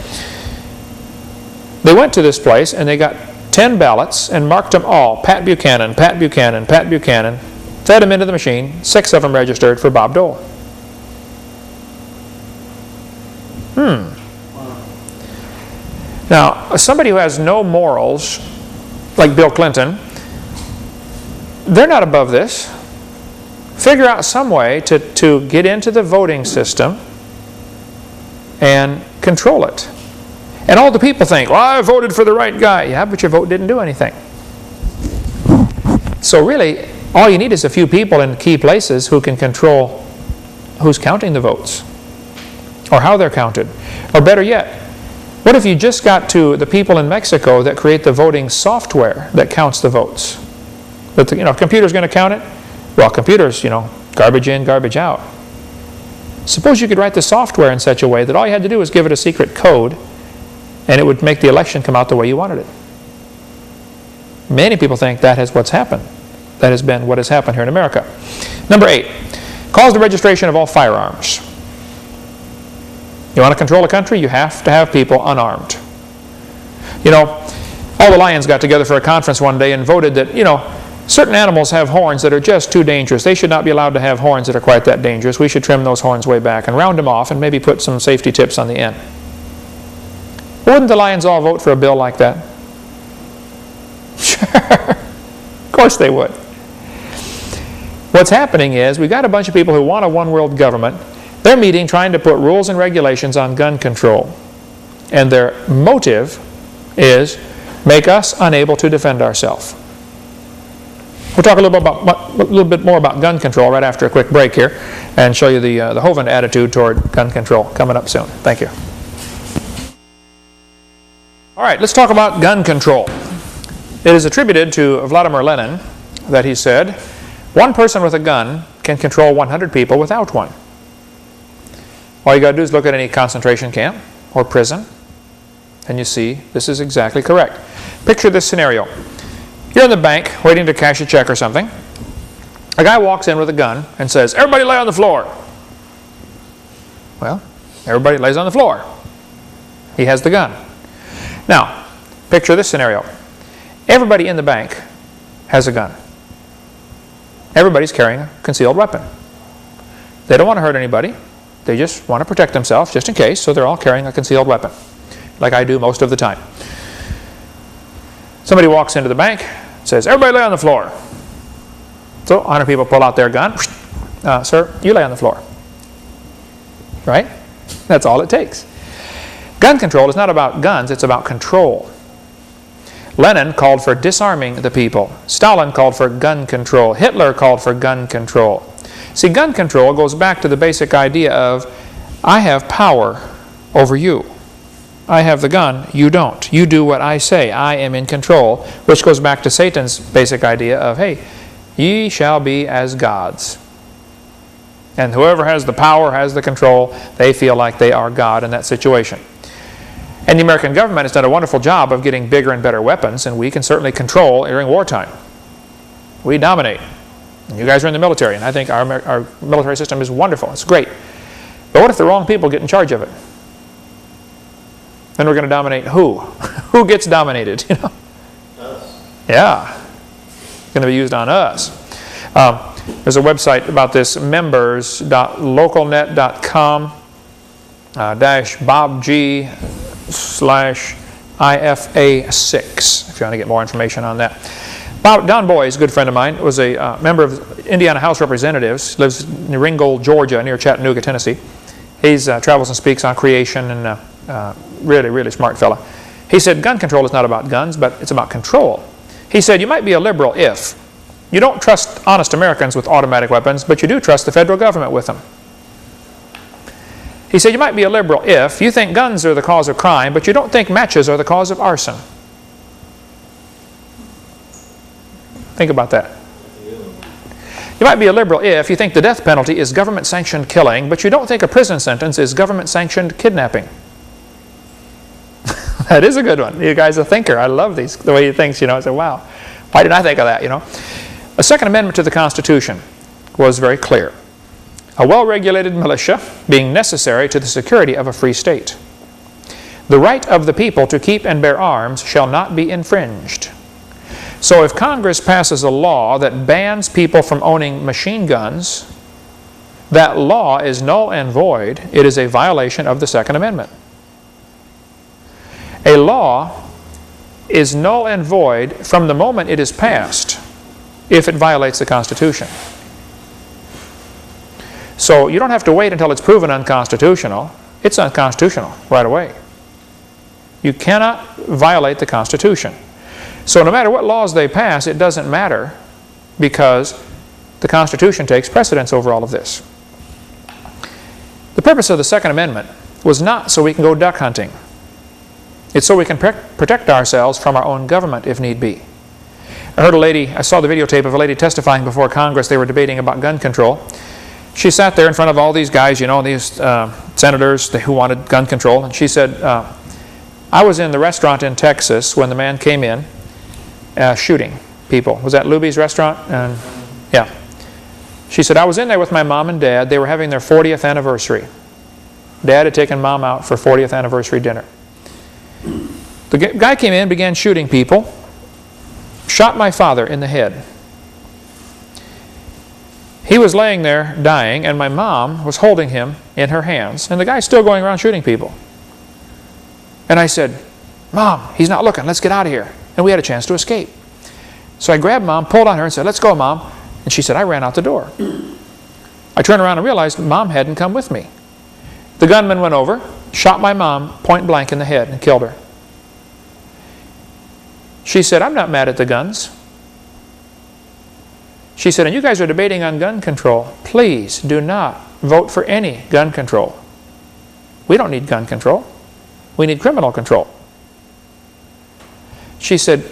They went to this place and they got 10 ballots and marked them all. Pat Buchanan, Pat Buchanan, Pat Buchanan. Fed them into the machine. 6 of them registered for Bob Dole. Now, somebody who has no morals, like Bill Clinton, they're not above this. Figure out some way to get into the voting system and control it. And all the people think, well, I voted for the right guy. Yeah, but your vote didn't do anything. So really, all you need is a few people in key places who can control who's counting the votes or how they're counted. Or better yet, what if you just got to the people in Mexico that create the voting software that counts the votes? But the computer's going to count it? Well, computers, garbage in, garbage out. Suppose you could write the software in such a way that all you had to do was give it a secret code and it would make the election come out the way you wanted it. Many people think that is what's happened. That has been what has happened here in America. Number 8, calls the registration of all firearms. You want to control a country, you have to have people unarmed. All the lions got together for a conference one day and voted that, certain animals have horns that are just too dangerous. They should not be allowed to have horns that are quite that dangerous. We should trim those horns way back and round them off and maybe put some safety tips on the end. Wouldn't the lions all vote for a bill like that? Sure. Of course they would. What's happening is we've got a bunch of people who want a one-world government. They're meeting trying to put rules and regulations on gun control. And their motive is make us unable to defend ourselves. We'll talk a little bit more about gun control right after a quick break here and show you the Hovind attitude toward gun control coming up soon. Thank you. All right, let's talk about gun control. It is attributed to Vladimir Lenin that he said, one person with a gun can control 100 people without one. All you got to do is look at any concentration camp or prison, and you see this is exactly correct. Picture this scenario. You're in the bank waiting to cash a check or something. A guy walks in with a gun and says, everybody lay on the floor. Well, everybody lays on the floor. He has the gun. Now, picture this scenario. Everybody in the bank has a gun. Everybody's carrying a concealed weapon. They don't want to hurt anybody. They just want to protect themselves just in case, so they're all carrying a concealed weapon, like I do most of the time. Somebody walks into the bank, says, everybody lay on the floor. So 100 people pull out their gun. Sir, you lay on the floor. Right? That's all it takes. Gun control is not about guns, it's about control. Lenin called for disarming the people. Stalin called for gun control. Hitler called for gun control. See, gun control goes back to the basic idea of, I have power over you. I have the gun, you don't. You do what I say. I am in control, which goes back to Satan's basic idea of, hey, ye shall be as gods. And whoever has the power, has the control, they feel like they are God in that situation. And the American government has done a wonderful job of getting bigger and better weapons, and we can certainly control during wartime. We dominate. And you guys are in the military, and I think our military system is wonderful. It's great. But what if the wrong people get in charge of it? Then we're going to dominate who? Who gets dominated? Us. Yeah. It's going to be used on us. There's a website about this, members.localnet.com /BobG/IFA6 if you want to get more information on that. Don Boy is a good friend of mine, was a member of Indiana House Representatives, lives in Ringgold, Georgia, near Chattanooga, Tennessee. He travels and speaks on creation, and really, really smart fella. He said gun control is not about guns, but it's about control. He said you might be a liberal if you don't trust honest Americans with automatic weapons, but you do trust the federal government with them. He said you might be a liberal if you think guns are the cause of crime, but you don't think matches are the cause of arson. Think about that. You might be a liberal if you think the death penalty is government-sanctioned killing, but you don't think a prison sentence is government-sanctioned kidnapping. That is a good one. You guys are a thinker. I love these, the way he thinks, I say, wow, why didn't I think of that, A Second Amendment to the Constitution was very clear. A well-regulated militia being necessary to the security of a free state. The right of the people to keep and bear arms shall not be infringed. So if Congress passes a law that bans people from owning machine guns, that law is null and void. It is a violation of the Second Amendment. A law is null and void from the moment it is passed. if it violates the Constitution. So you don't have to wait until it's proven unconstitutional. It's unconstitutional right away. You cannot violate the Constitution. So no matter what laws they pass, it doesn't matter, because the Constitution takes precedence over all of this. The purpose of the Second Amendment was not so we can go duck hunting. It's so we can protect ourselves from our own government if need be. I saw the videotape of a lady testifying before Congress. They were debating about gun control. She sat there in front of all these guys, you know, these senators who wanted gun control, and she said, I was in the restaurant in Texas when the man came in shooting people. Was that Luby's restaurant? Yeah. She said, I was in there with my mom and dad. They were having their 40th anniversary. Dad had taken mom out for 40th anniversary dinner. The guy came in, began shooting people, shot my father in the head. He was laying there dying, and my mom was holding him in her hands, and the guy's still going around shooting people. And I said, Mom, he's not looking, let's get out of here. And we had a chance to escape. So I grabbed Mom, pulled on her and said, let's go, Mom. And she said, I ran out the door. I turned around and realized Mom hadn't come with me. The gunman went over, shot my mom point blank in the head and killed her. She said, I'm not mad at the guns. She said, and you guys are debating on gun control. Please do not vote for any gun control. We don't need gun control. We need criminal control. She said,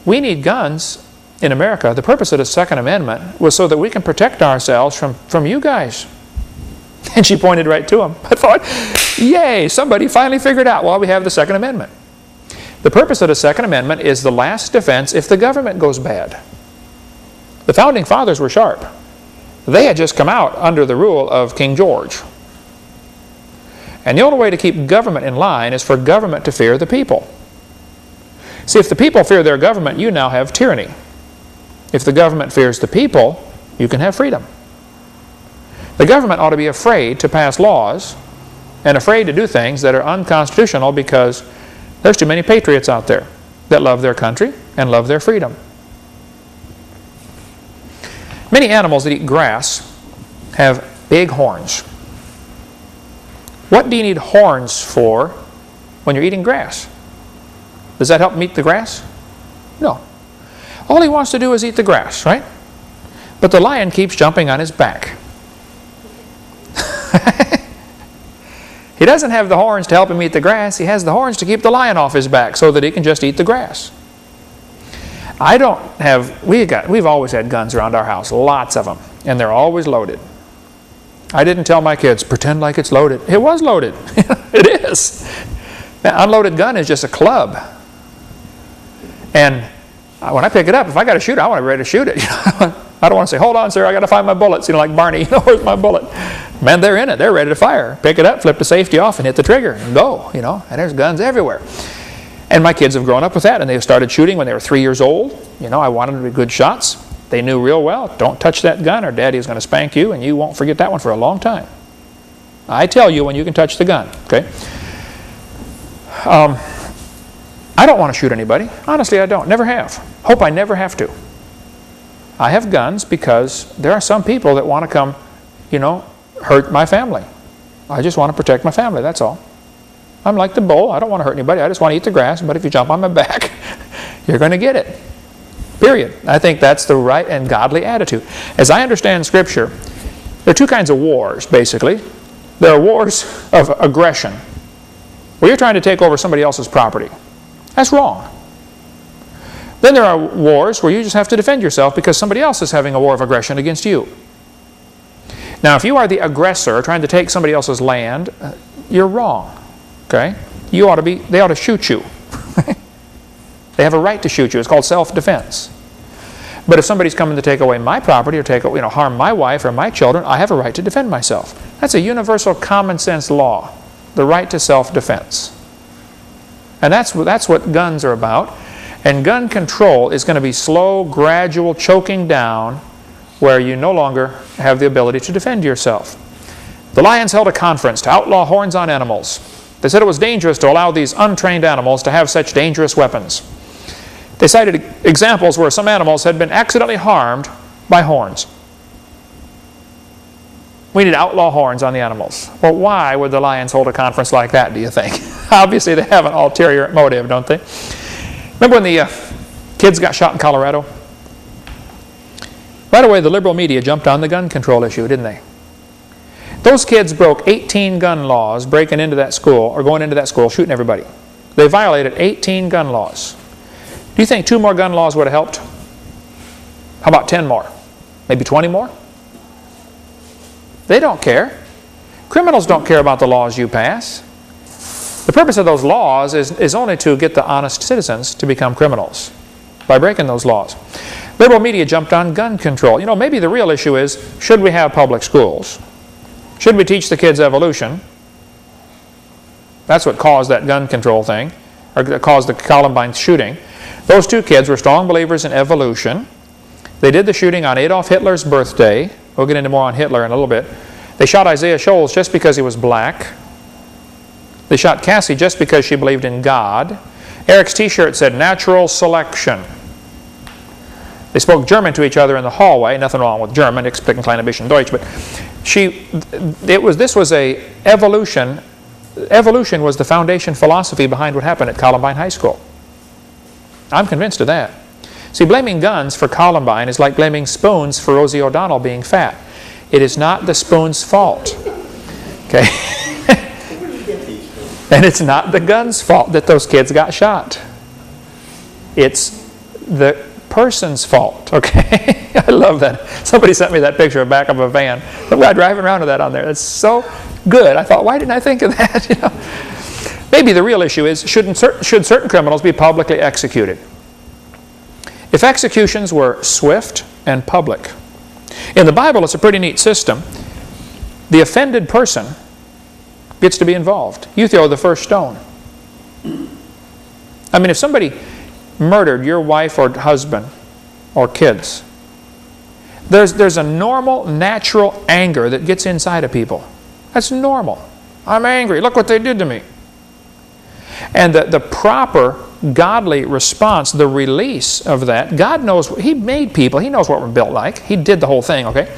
we need guns in America. The purpose of the Second Amendment was so that we can protect ourselves from you guys. And she pointed right to him. I thought, yay, somebody finally figured out why we have the Second Amendment. The purpose of the Second Amendment is the last defense if the government goes bad. The Founding Fathers were sharp. They had just come out under the rule of King George. And the only way to keep government in line is for government to fear the people. See, if the people fear their government, you now have tyranny. If the government fears the people, you can have freedom. The government ought to be afraid to pass laws and afraid to do things that are unconstitutional, because there's too many patriots out there that love their country and love their freedom. Many animals that eat grass have big horns. What do you need horns for when you're eating grass? Does that help him eat the grass? No. All he wants to do is eat the grass, right? But the lion keeps jumping on his back. He doesn't have the horns to help him eat the grass. He has the horns to keep the lion off his back so that he can just eat the grass. We've always had guns around our house, lots of them, and they're always loaded. I didn't tell my kids, pretend like it's loaded. It was loaded. It is. An unloaded gun is just a club. And when I pick it up, if I got to shoot it, I want to be ready to shoot it. I don't want to say, hold on, sir, I got to find my bullets. You know, like Barney, where's my bullet? Man, they're in it. They're ready to fire. Pick it up, flip the safety off, and hit the trigger, and go. You know, and there's guns everywhere. And my kids have grown up with that, and they started shooting when they were 3 years old. You know, I wanted them to be good shots. They knew real well, don't touch that gun or Daddy is going to spank you, and you won't forget that one for a long time. I tell you when you can touch the gun, okay? I don't want to shoot anybody. Honestly, I don't. Never have. Hope I never have to. I have guns because there are some people that want to come, you know, hurt my family. I just want to protect my family, that's all. I'm like the bull. I don't want to hurt anybody. I just want to eat the grass, but if you jump on my back, you're going to get it. Period. I think that's the right and godly attitude. As I understand Scripture, there are two kinds of wars, basically. There are wars of aggression, where you're trying to take over somebody else's property. That's wrong. Then there are wars where you just have to defend yourself because somebody else is having a war of aggression against you. Now, if you are the aggressor trying to take somebody else's land, you're wrong. Okay? They ought to shoot you. They have a right to shoot you. It's called self-defense. But if somebody's coming to take away my property or harm my wife or my children, I have a right to defend myself. That's a universal common sense law, the right to self-defense. And that's what guns are about. And gun control is going to be slow, gradual choking down where you no longer have the ability to defend yourself. The Lions held a conference to outlaw horns on animals. They said it was dangerous to allow these untrained animals to have such dangerous weapons. They cited examples where some animals had been accidentally harmed by horns. We need to outlaw horns on the animals. Well, why would the Lions hold a conference like that, do you think? Obviously, they have an ulterior motive, don't they? Remember when the kids got shot in Colorado? Right away, the liberal media jumped on the gun control issue, didn't they? Those kids broke 18 gun laws breaking into that school, or going into that school, shooting everybody. They violated 18 gun laws. Do you think 2 more gun laws would have helped? How about 10 more? Maybe 20 more? They don't care. Criminals don't care about the laws you pass. The purpose of those laws is only to get the honest citizens to become criminals by breaking those laws. Liberal media jumped on gun control. You know, maybe the real issue is, should we have public schools? Should we teach the kids evolution? That's what caused that gun control thing, or caused the Columbine shooting. Those 2 kids were strong believers in evolution. They did the shooting on Adolf Hitler's birthday. We'll get into more on Hitler in a little bit. They shot Isaiah Shoals just because he was black. They shot Cassie just because she believed in God. Eric's t-shirt said natural selection. They spoke German to each other in the hallway. Nothing wrong with German, ich spreche ein klein bisschen Deutsch. But this was a evolution. Evolution was the foundation philosophy behind what happened at Columbine High School. I'm convinced of that. See, blaming guns for Columbine is like blaming spoons for Rosie O'Donnell being fat. It is not the spoon's fault. Okay? And it's not the gun's fault that those kids got shot. It's the person's fault. Okay? I love that. Somebody sent me that picture of the back of a van. Some guy driving around with that on there. That's so good. I thought, why didn't I think of that? You know? Maybe the real issue is, should certain criminals be publicly executed? If executions were swift and public. In the Bible, it's a pretty neat system. The offended person gets to be involved. You throw the first stone. I mean, if somebody murdered your wife or husband or kids, there's a normal, natural anger that gets inside of people. That's normal. I'm angry. Look what they did to me. And the proper godly response, the release of that, God knows, He made people, He knows what we're built like. He did the whole thing, okay?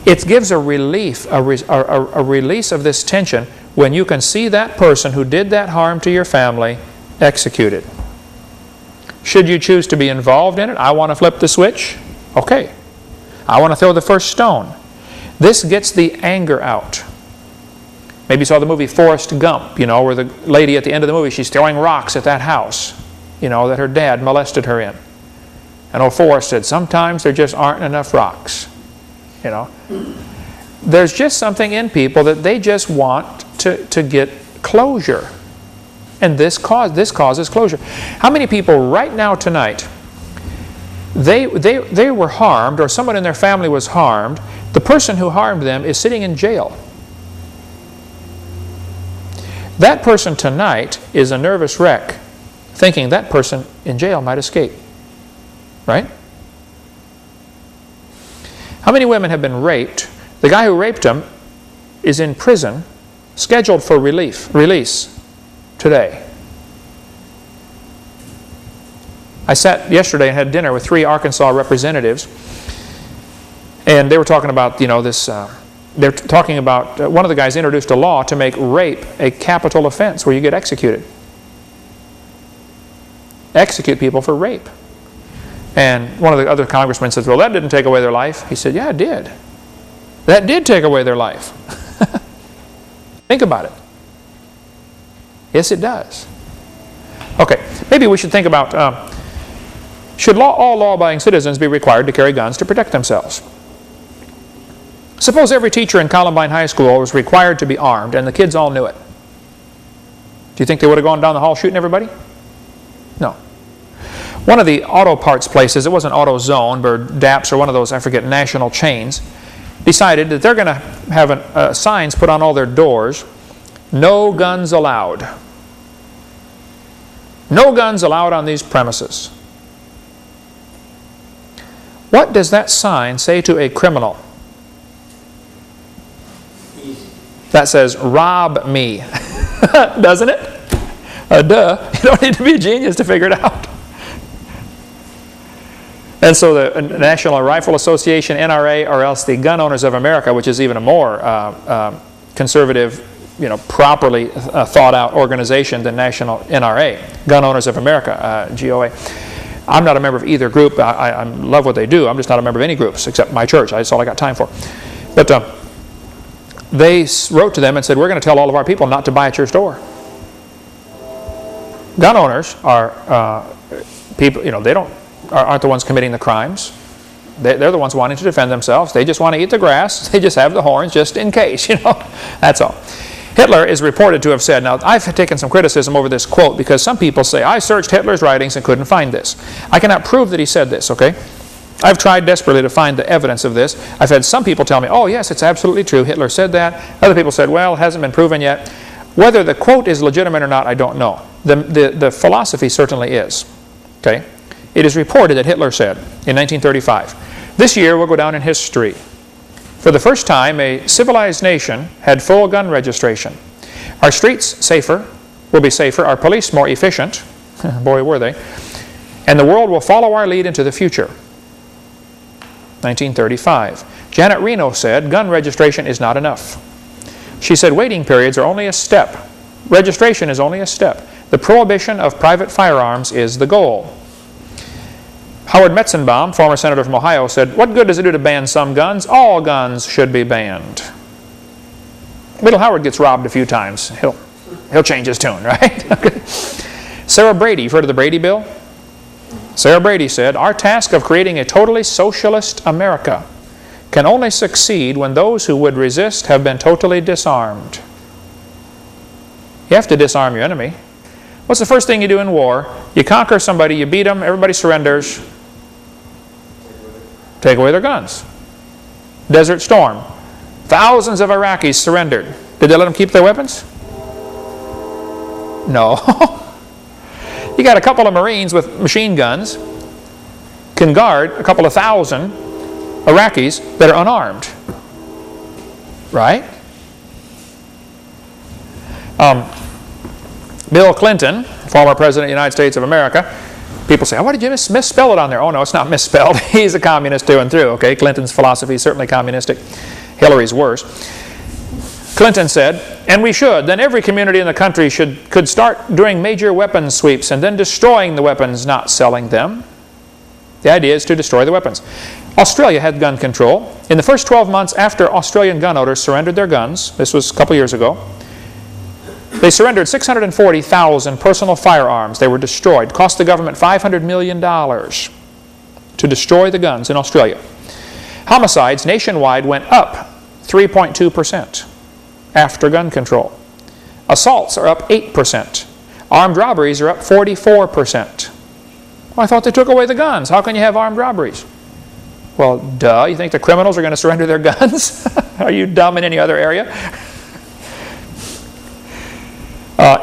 It gives a relief, a release of this tension when you can see that person who did that harm to your family executed. Should you choose to be involved in it? I want to flip the switch. Okay. I want to throw the first stone. This gets the anger out. Maybe you saw the movie Forrest Gump, you know, where the lady at the end of the movie, she's throwing rocks at that house, you know, that her dad molested her in. And old Forrest said, sometimes there just aren't enough rocks, you know. There's just something in people that they just want to get closure. And this causes closure. How many people right now tonight, they were harmed, or someone in their family was harmed, the person who harmed them is sitting in jail. That person tonight is a nervous wreck, thinking that person in jail might escape. Right? How many women have been raped? The guy who raped them is in prison, scheduled for release today. I sat yesterday and had dinner with 3 Arkansas representatives, and they were talking about, you know, this. They're talking about, one of the guys introduced a law to make rape a capital offense where you get executed. Execute people for rape. And one of the other congressmen says, well, that didn't take away their life. He said, yeah, it did. That did take away their life. Think about it. Yes, it does. Okay, maybe we should think about, should all law-abiding citizens be required to carry guns to protect themselves? Suppose every teacher in Columbine High School was required to be armed and the kids all knew it. Do you think they would have gone down the hall shooting everybody? No. One of the auto parts places, it wasn't AutoZone, but DAPS or one of those, I forget, national chains, decided that they're going to have signs put on all their doors, no guns allowed. No guns allowed on these premises. What does that sign say to a criminal? That says, rob me. Doesn't it? Duh. You don't need to be a genius to figure it out. And so the National Rifle Association, NRA, or else the Gun Owners of America, which is even a more conservative, properly thought out organization than National NRA, Gun Owners of America, GOA. I'm not a member of either group. I love what they do. I'm just not a member of any groups except my church. That's all I got time for. But they wrote to them and said, we're going to tell all of our people not to buy at your store. Gun owners are people, they aren't the ones committing the crimes. They're the ones wanting to defend themselves. They just want to eat the grass. They just have the horns just in case, That's all. Hitler is reported to have said, now I've taken some criticism over this quote because some people say, I searched Hitler's writings and couldn't find this. I cannot prove that he said this, okay? I've tried desperately to find the evidence of this. I've had some people tell me, oh yes, it's absolutely true, Hitler said that. Other people said, well, it hasn't been proven yet. Whether the quote is legitimate or not, I don't know. The philosophy certainly is, okay? It is reported that Hitler said in 1935, this year will go down in history. For the first time, a civilized nation had full gun registration. Our streets will be safer, our police more efficient, boy were they, and the world will follow our lead into the future. 1935. Janet Reno said, gun registration is not enough. She said, waiting periods are only a step. Registration is only a step. The prohibition of private firearms is the goal. Howard Metzenbaum, former senator from Ohio, said, what good does it do to ban some guns? All guns should be banned. Little Howard gets robbed a few times. He'll change his tune, right? Sarah Brady, you've heard of the Brady Bill? Sarah Brady said, our task of creating a totally socialist America can only succeed when those who would resist have been totally disarmed. You have to disarm your enemy. What's the first thing you do in war? You conquer somebody, you beat them, everybody surrenders. Take away their guns. Desert Storm. Thousands of Iraqis surrendered. Did they let them keep their weapons? No. You got a couple of Marines with machine guns can guard a couple of thousand Iraqis that are unarmed. Right? Bill Clinton, former President of the United States of America, people say, oh, why did you misspell it on there? Oh, no, it's not misspelled. He's a communist through and through. Okay, Clinton's philosophy is certainly communistic. Hillary's worse. Clinton said, and we should, then every community in the country could start doing major weapons sweeps and then destroying the weapons, not selling them. The idea is to destroy the weapons. Australia had gun control. In the first 12 months after Australian gun owners surrendered their guns, this was a couple years ago, they surrendered 640,000 personal firearms. They were destroyed. Cost the government $500 million to destroy the guns in Australia. Homicides nationwide went up 3.2% after gun control. Assaults are up 8%. Armed robberies are up 44%. Well, I thought they took away the guns. How can you have armed robberies? Well, duh. You think the criminals are going to surrender their guns? Are you dumb in any other area?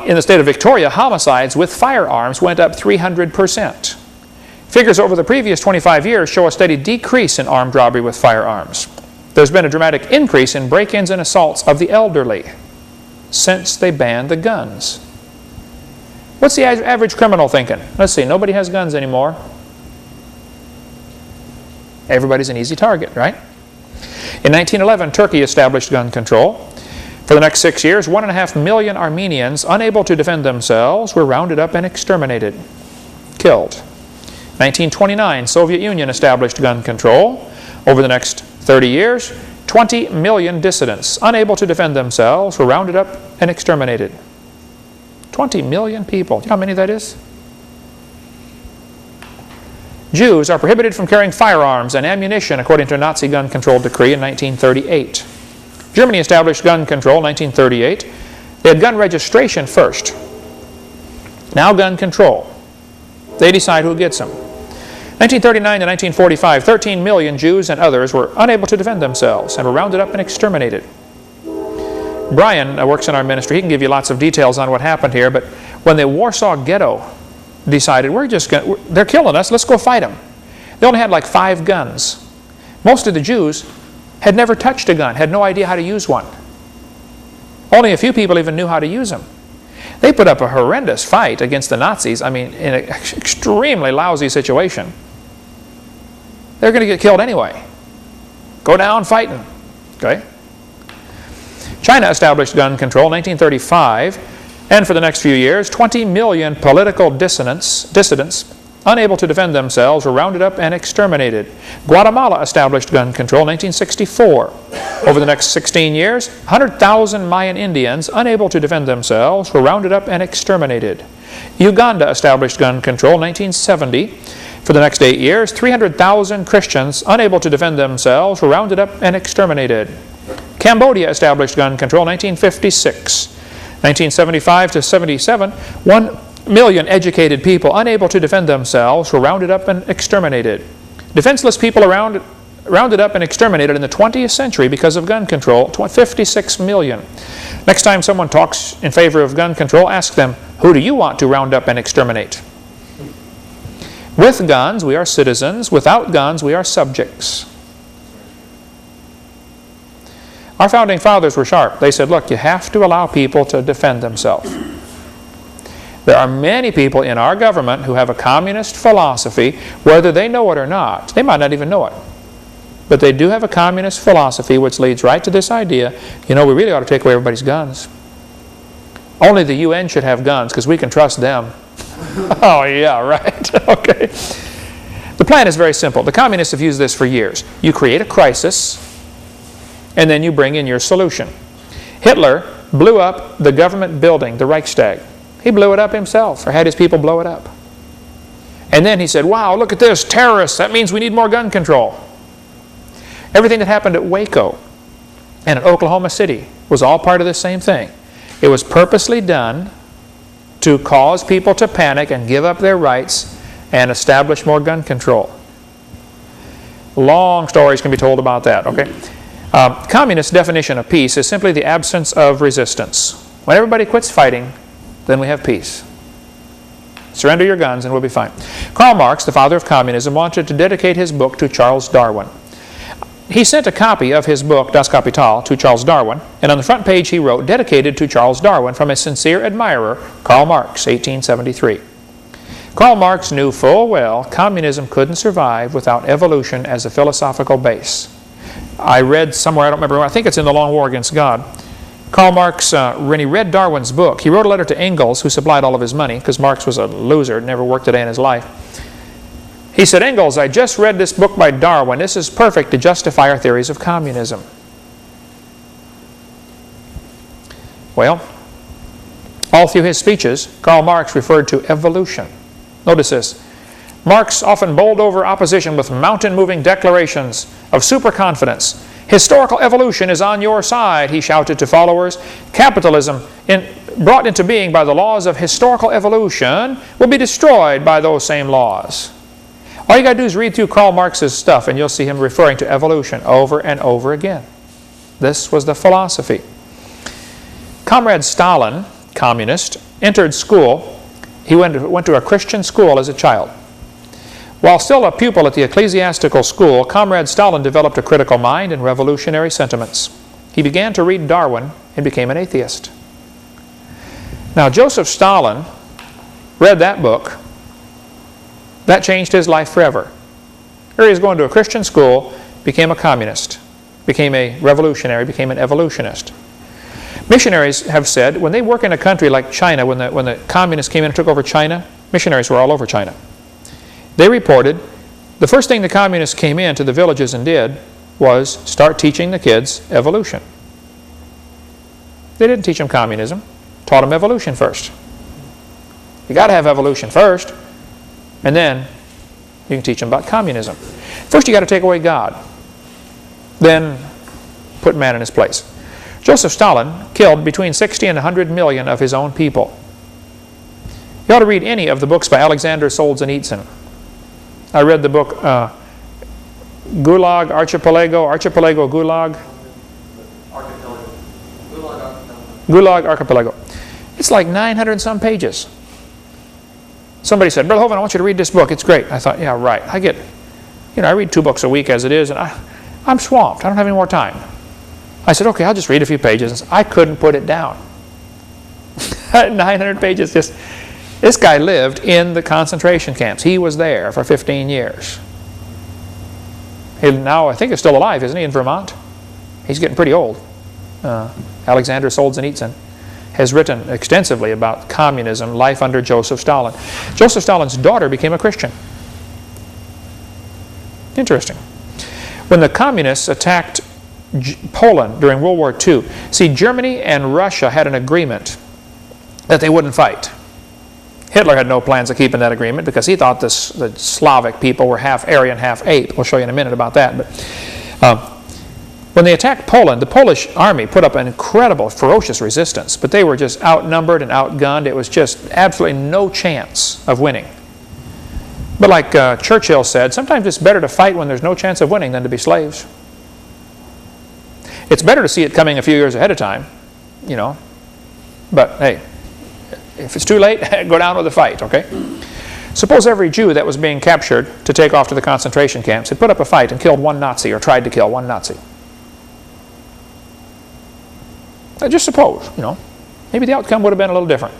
In the state of Victoria, homicides with firearms went up 300%. Figures over the previous 25 years show a steady decrease in armed robbery with firearms. There's been a dramatic increase in break-ins and assaults of the elderly since they banned the guns. What's the average criminal thinking? Let's see, nobody has guns anymore. Everybody's an easy target, right? In 1911, Turkey established gun control. For the next 6 years, 1.5 million Armenians, unable to defend themselves, were rounded up and exterminated, killed. 1929, Soviet Union established gun control. Over the next 30 years, 20 million dissidents, unable to defend themselves, were rounded up and exterminated. 20 million people. Do you know how many that is? Jews are prohibited from carrying firearms and ammunition according to a Nazi gun control decree in 1938. Germany established gun control in 1938. They had gun registration first. Now gun control. They decide who gets them. 1939 to 1945, 13 million Jews and others were unable to defend themselves and were rounded up and exterminated. Brian works in our ministry. He can give you lots of details on what happened here, but when the Warsaw Ghetto decided, they're killing us, let's go fight them. They only had like 5 guns. Most of the Jews had never touched a gun, had no idea how to use one. Only a few people even knew how to use them. They put up a horrendous fight against the Nazis, I mean, in an extremely lousy situation. They're going to get killed anyway. Go down fighting. Okay? China established gun control in 1935, and for the next few years, 20 million political dissidents unable to defend themselves were rounded up and exterminated. Guatemala established gun control in 1964. Over the next 16 years, 100,000 Mayan Indians unable to defend themselves were rounded up and exterminated. Uganda established gun control in 1970. For the next 8 years, 300,000 Christians unable to defend themselves were rounded up and exterminated. Cambodia established gun control in 1956. 1975 to 77, 1 million educated people unable to defend themselves were rounded up and exterminated. Defenseless people rounded up and exterminated in the 20th century because of gun control, 56 million. Next time someone talks in favor of gun control, ask them, who do you want to round up and exterminate? With guns, we are citizens. Without guns, we are subjects. Our founding fathers were sharp. They said, look, you have to allow people to defend themselves. There are many people in our government who have a communist philosophy, whether they know it or not. They might not even know it. But they do have a communist philosophy which leads right to this idea, you know, we really ought to take away everybody's guns. Only the UN should have guns because we can trust them. Oh, yeah, right. Okay. The plan is very simple. The communists have used this for years. You create a crisis, and then you bring in your solution. Hitler blew up the government building, the Reichstag. He blew it up himself, or had his people blow it up. And then he said, wow, look at this, terrorists, that means we need more gun control. Everything that happened at Waco and at Oklahoma City was all part of the same thing. It was purposely done to cause people to panic and give up their rights and establish more gun control. Long stories can be told about that, okay? Communist definition of peace is simply the absence of resistance. When everybody quits fighting, then we have peace. Surrender your guns and we'll be fine. Karl Marx, the father of communism, wanted to dedicate his book to Charles Darwin. He sent a copy of his book, Das Kapital, to Charles Darwin, and on the front page he wrote, dedicated to Charles Darwin from a sincere admirer, Karl Marx, 1873. Karl Marx knew full well communism couldn't survive without evolution as a philosophical base. I read somewhere, I don't remember, I think it's in The Long War Against God, Karl Marx, when he read Darwin's book, he wrote a letter to Engels, who supplied all of his money, because Marx was a loser, never worked a day in his life. He said, Engels, I just read this book by Darwin. This is perfect to justify our theories of communism. Well, all through his speeches, Karl Marx referred to evolution. Notice this. Marx often bowled over opposition with mountain-moving declarations of superconfidence. Historical evolution is on your side, he shouted to followers. Capitalism, brought into being by the laws of historical evolution, will be destroyed by those same laws. All you got to do is read through Karl Marx's stuff and you'll see him referring to evolution over and over again. This was the philosophy. Comrade Stalin, communist, entered school. He went to a Christian school as a child. While still a pupil at the ecclesiastical school, Comrade Stalin developed a critical mind and revolutionary sentiments. He began to read Darwin and became an atheist. Now, Joseph Stalin read that book. That changed his life forever. Here he is going to a Christian school, became a communist, became a revolutionary, became an evolutionist. Missionaries have said, when they work in a country like China, when the communists came in and took over China, missionaries were all over China. They reported the first thing the communists came into the villages and did was start teaching the kids evolution. They didn't teach them communism, taught them evolution first. You got to have evolution first, and then you can teach them about communism. First you got to take away God, then put man in his place. Joseph Stalin killed between 60 and 100 million of his own people. You ought to read any of the books by Alexander Solzhenitsyn. I read the book Gulag Archipelago, Gulag. Gulag Archipelago. It's like 900 and some pages. Somebody said, Brother Hovind, I want you to read this book. It's great. I thought, yeah, right. I read 2 books a week as it is, and I'm swamped. I don't have any more time. I said, okay, I'll just read a few pages. I couldn't put it down. 900 pages. This guy lived in the concentration camps. He was there for 15 years. He now, I think, is still alive, isn't he, in Vermont? He's getting pretty old. Alexander Solzhenitsyn has written extensively about communism, life under Joseph Stalin. Joseph Stalin's daughter became a Christian. Interesting. When the communists attacked Poland during World War II, see, Germany and Russia had an agreement that they wouldn't fight. Hitler had no plans of keeping that agreement because he thought the Slavic people were half Aryan, half ape. We'll show you in a minute about that. But when they attacked Poland, the Polish army put up an incredible, ferocious resistance, but they were just outnumbered and outgunned. It was just absolutely no chance of winning. But like Churchill said, sometimes it's better to fight when there's no chance of winning than to be slaves. It's better to see it coming a few years ahead of time, you know. But hey, if it's too late, go down with the fight, okay? Suppose every Jew that was being captured to take off to the concentration camps had put up a fight and killed one Nazi, or tried to kill one Nazi. Just suppose, you know, maybe the outcome would have been a little different.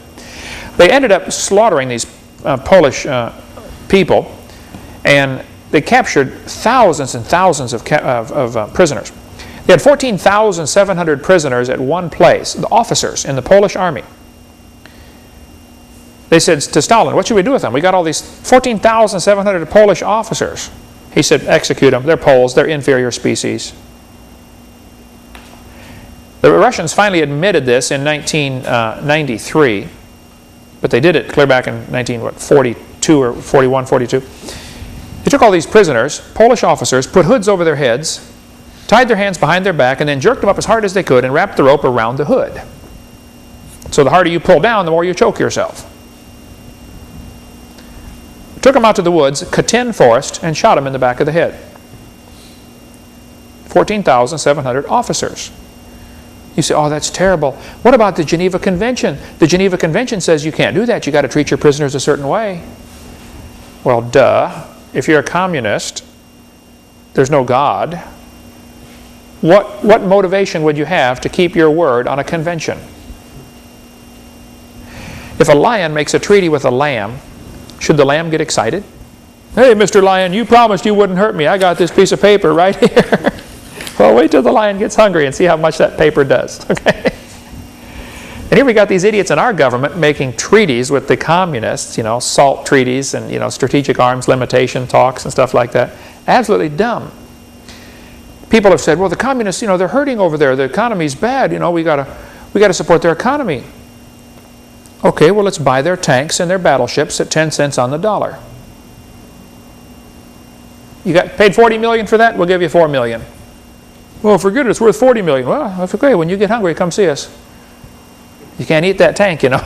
They ended up slaughtering these Polish people, and they captured thousands and thousands of prisoners. They had 14,700 prisoners at one place, the officers in the Polish army. They said to Stalin, what should we do with them? We got all these 14,700 Polish officers. He said, execute them. They're Poles. They're inferior species. The Russians finally admitted this in 1993, but they did it clear back in 1942 or 41, 42. They took all these prisoners, Polish officers, put hoods over their heads, tied their hands behind their back, and then jerked them up as hard as they could and wrapped the rope around the hood. So the harder you pull down, the more you choke yourself. Took them out to the woods, Katyn Forest, and shot them in the back of the head. 14,700 officers. You say, oh, that's terrible. What about the Geneva Convention? The Geneva Convention says you can't do that. You've got to treat your prisoners a certain way. Well, duh. If you're a communist, there's no God. What motivation would you have to keep your word on a convention? If a lion makes a treaty with a lamb, should the lamb get excited? Hey, Mr. Lion, you promised you wouldn't hurt me. I got this piece of paper right here. Well, wait till the lion gets hungry and see how much that paper does. Okay? And here we got these idiots in our government making treaties with the communists, you know, SALT treaties and, you know, strategic arms limitation talks and stuff like that. Absolutely dumb. People have said, well, the communists, you know, they're hurting over there. The economy's bad. You know, we got to support their economy. Okay, well, let's buy their tanks and their battleships at 10 cents on the dollar. You got paid $40 million for that? We'll give you $4 million. Well, forget it, it's worth $40 million. Well, that's okay. When you get hungry, come see us. You can't eat that tank, you know.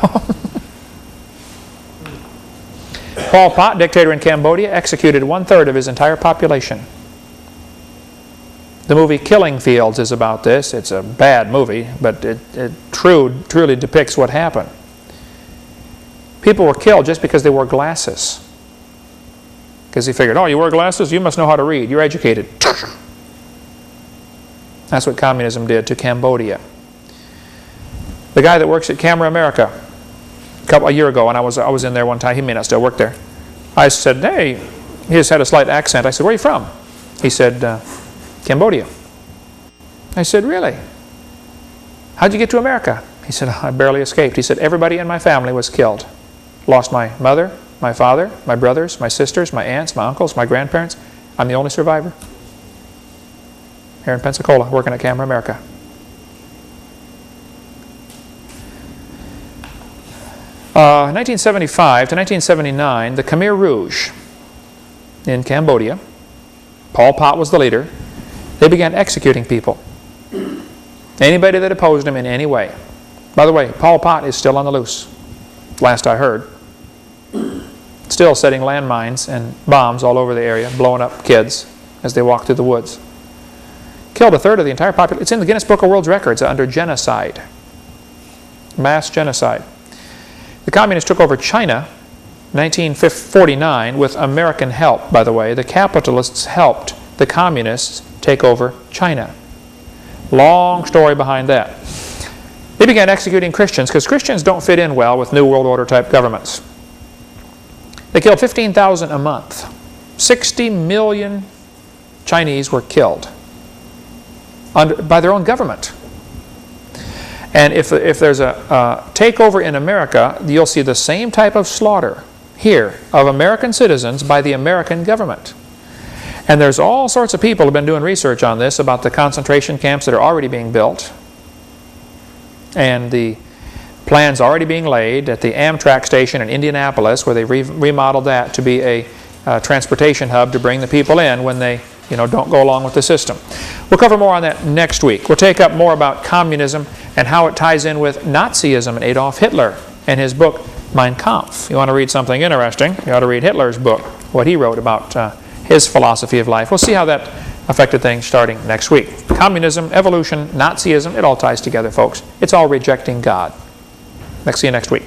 Pol Pot, dictator in Cambodia, executed 1/3 of his entire population. The movie Killing Fields is about this. It's a bad movie, but it truly depicts what happened. People were killed just because they wore glasses. Because he figured, oh, you wear glasses? You must know how to read. You're educated. That's what communism did to Cambodia. The guy that works at Camera America, a year ago, and I was in there one time. He may not still work there. I said, hey, he just had a slight accent. I said, where are you from? He said, Cambodia. I said, really? How'd you get to America? He said, I barely escaped. He said, everybody in my family was killed. Lost my mother, my father, my brothers, my sisters, my aunts, my uncles, my grandparents. I'm the only survivor. Here in Pensacola, working at Camera America. In 1975 to 1979, the Khmer Rouge in Cambodia, Pol Pot was the leader, they began executing people. Anybody that opposed him in any way. By the way, Pol Pot is still on the loose, last I heard. Still setting landmines and bombs all over the area, blowing up kids as they walk through the woods. Killed 1/3 of the entire population. It's in the Guinness Book of World Records under genocide. Mass genocide. The communists took over China in 1949 with American help, by the way. The capitalists helped the communists take over China. Long story behind that. They began executing Christians because Christians don't fit in well with New World Order type governments. They killed 15,000 a month. 60 million Chinese were killed by their own government. And if there's a takeover in America, you'll see the same type of slaughter here of American citizens by the American government. And there's all sorts of people who have been doing research on this about the concentration camps that are already being built. And the plans already being laid at the Amtrak station in Indianapolis, where they remodeled that to be a transportation hub to bring the people in when they don't go along with the system. We'll cover more on that next week. We'll take up more about communism and how it ties in with Nazism and Adolf Hitler and his book, Mein Kampf. You want to read something interesting, you ought to read Hitler's book, what he wrote about his philosophy of life. We'll see how that affected things starting next week. Communism, evolution, Nazism, it all ties together, folks. It's all rejecting God. See you next week.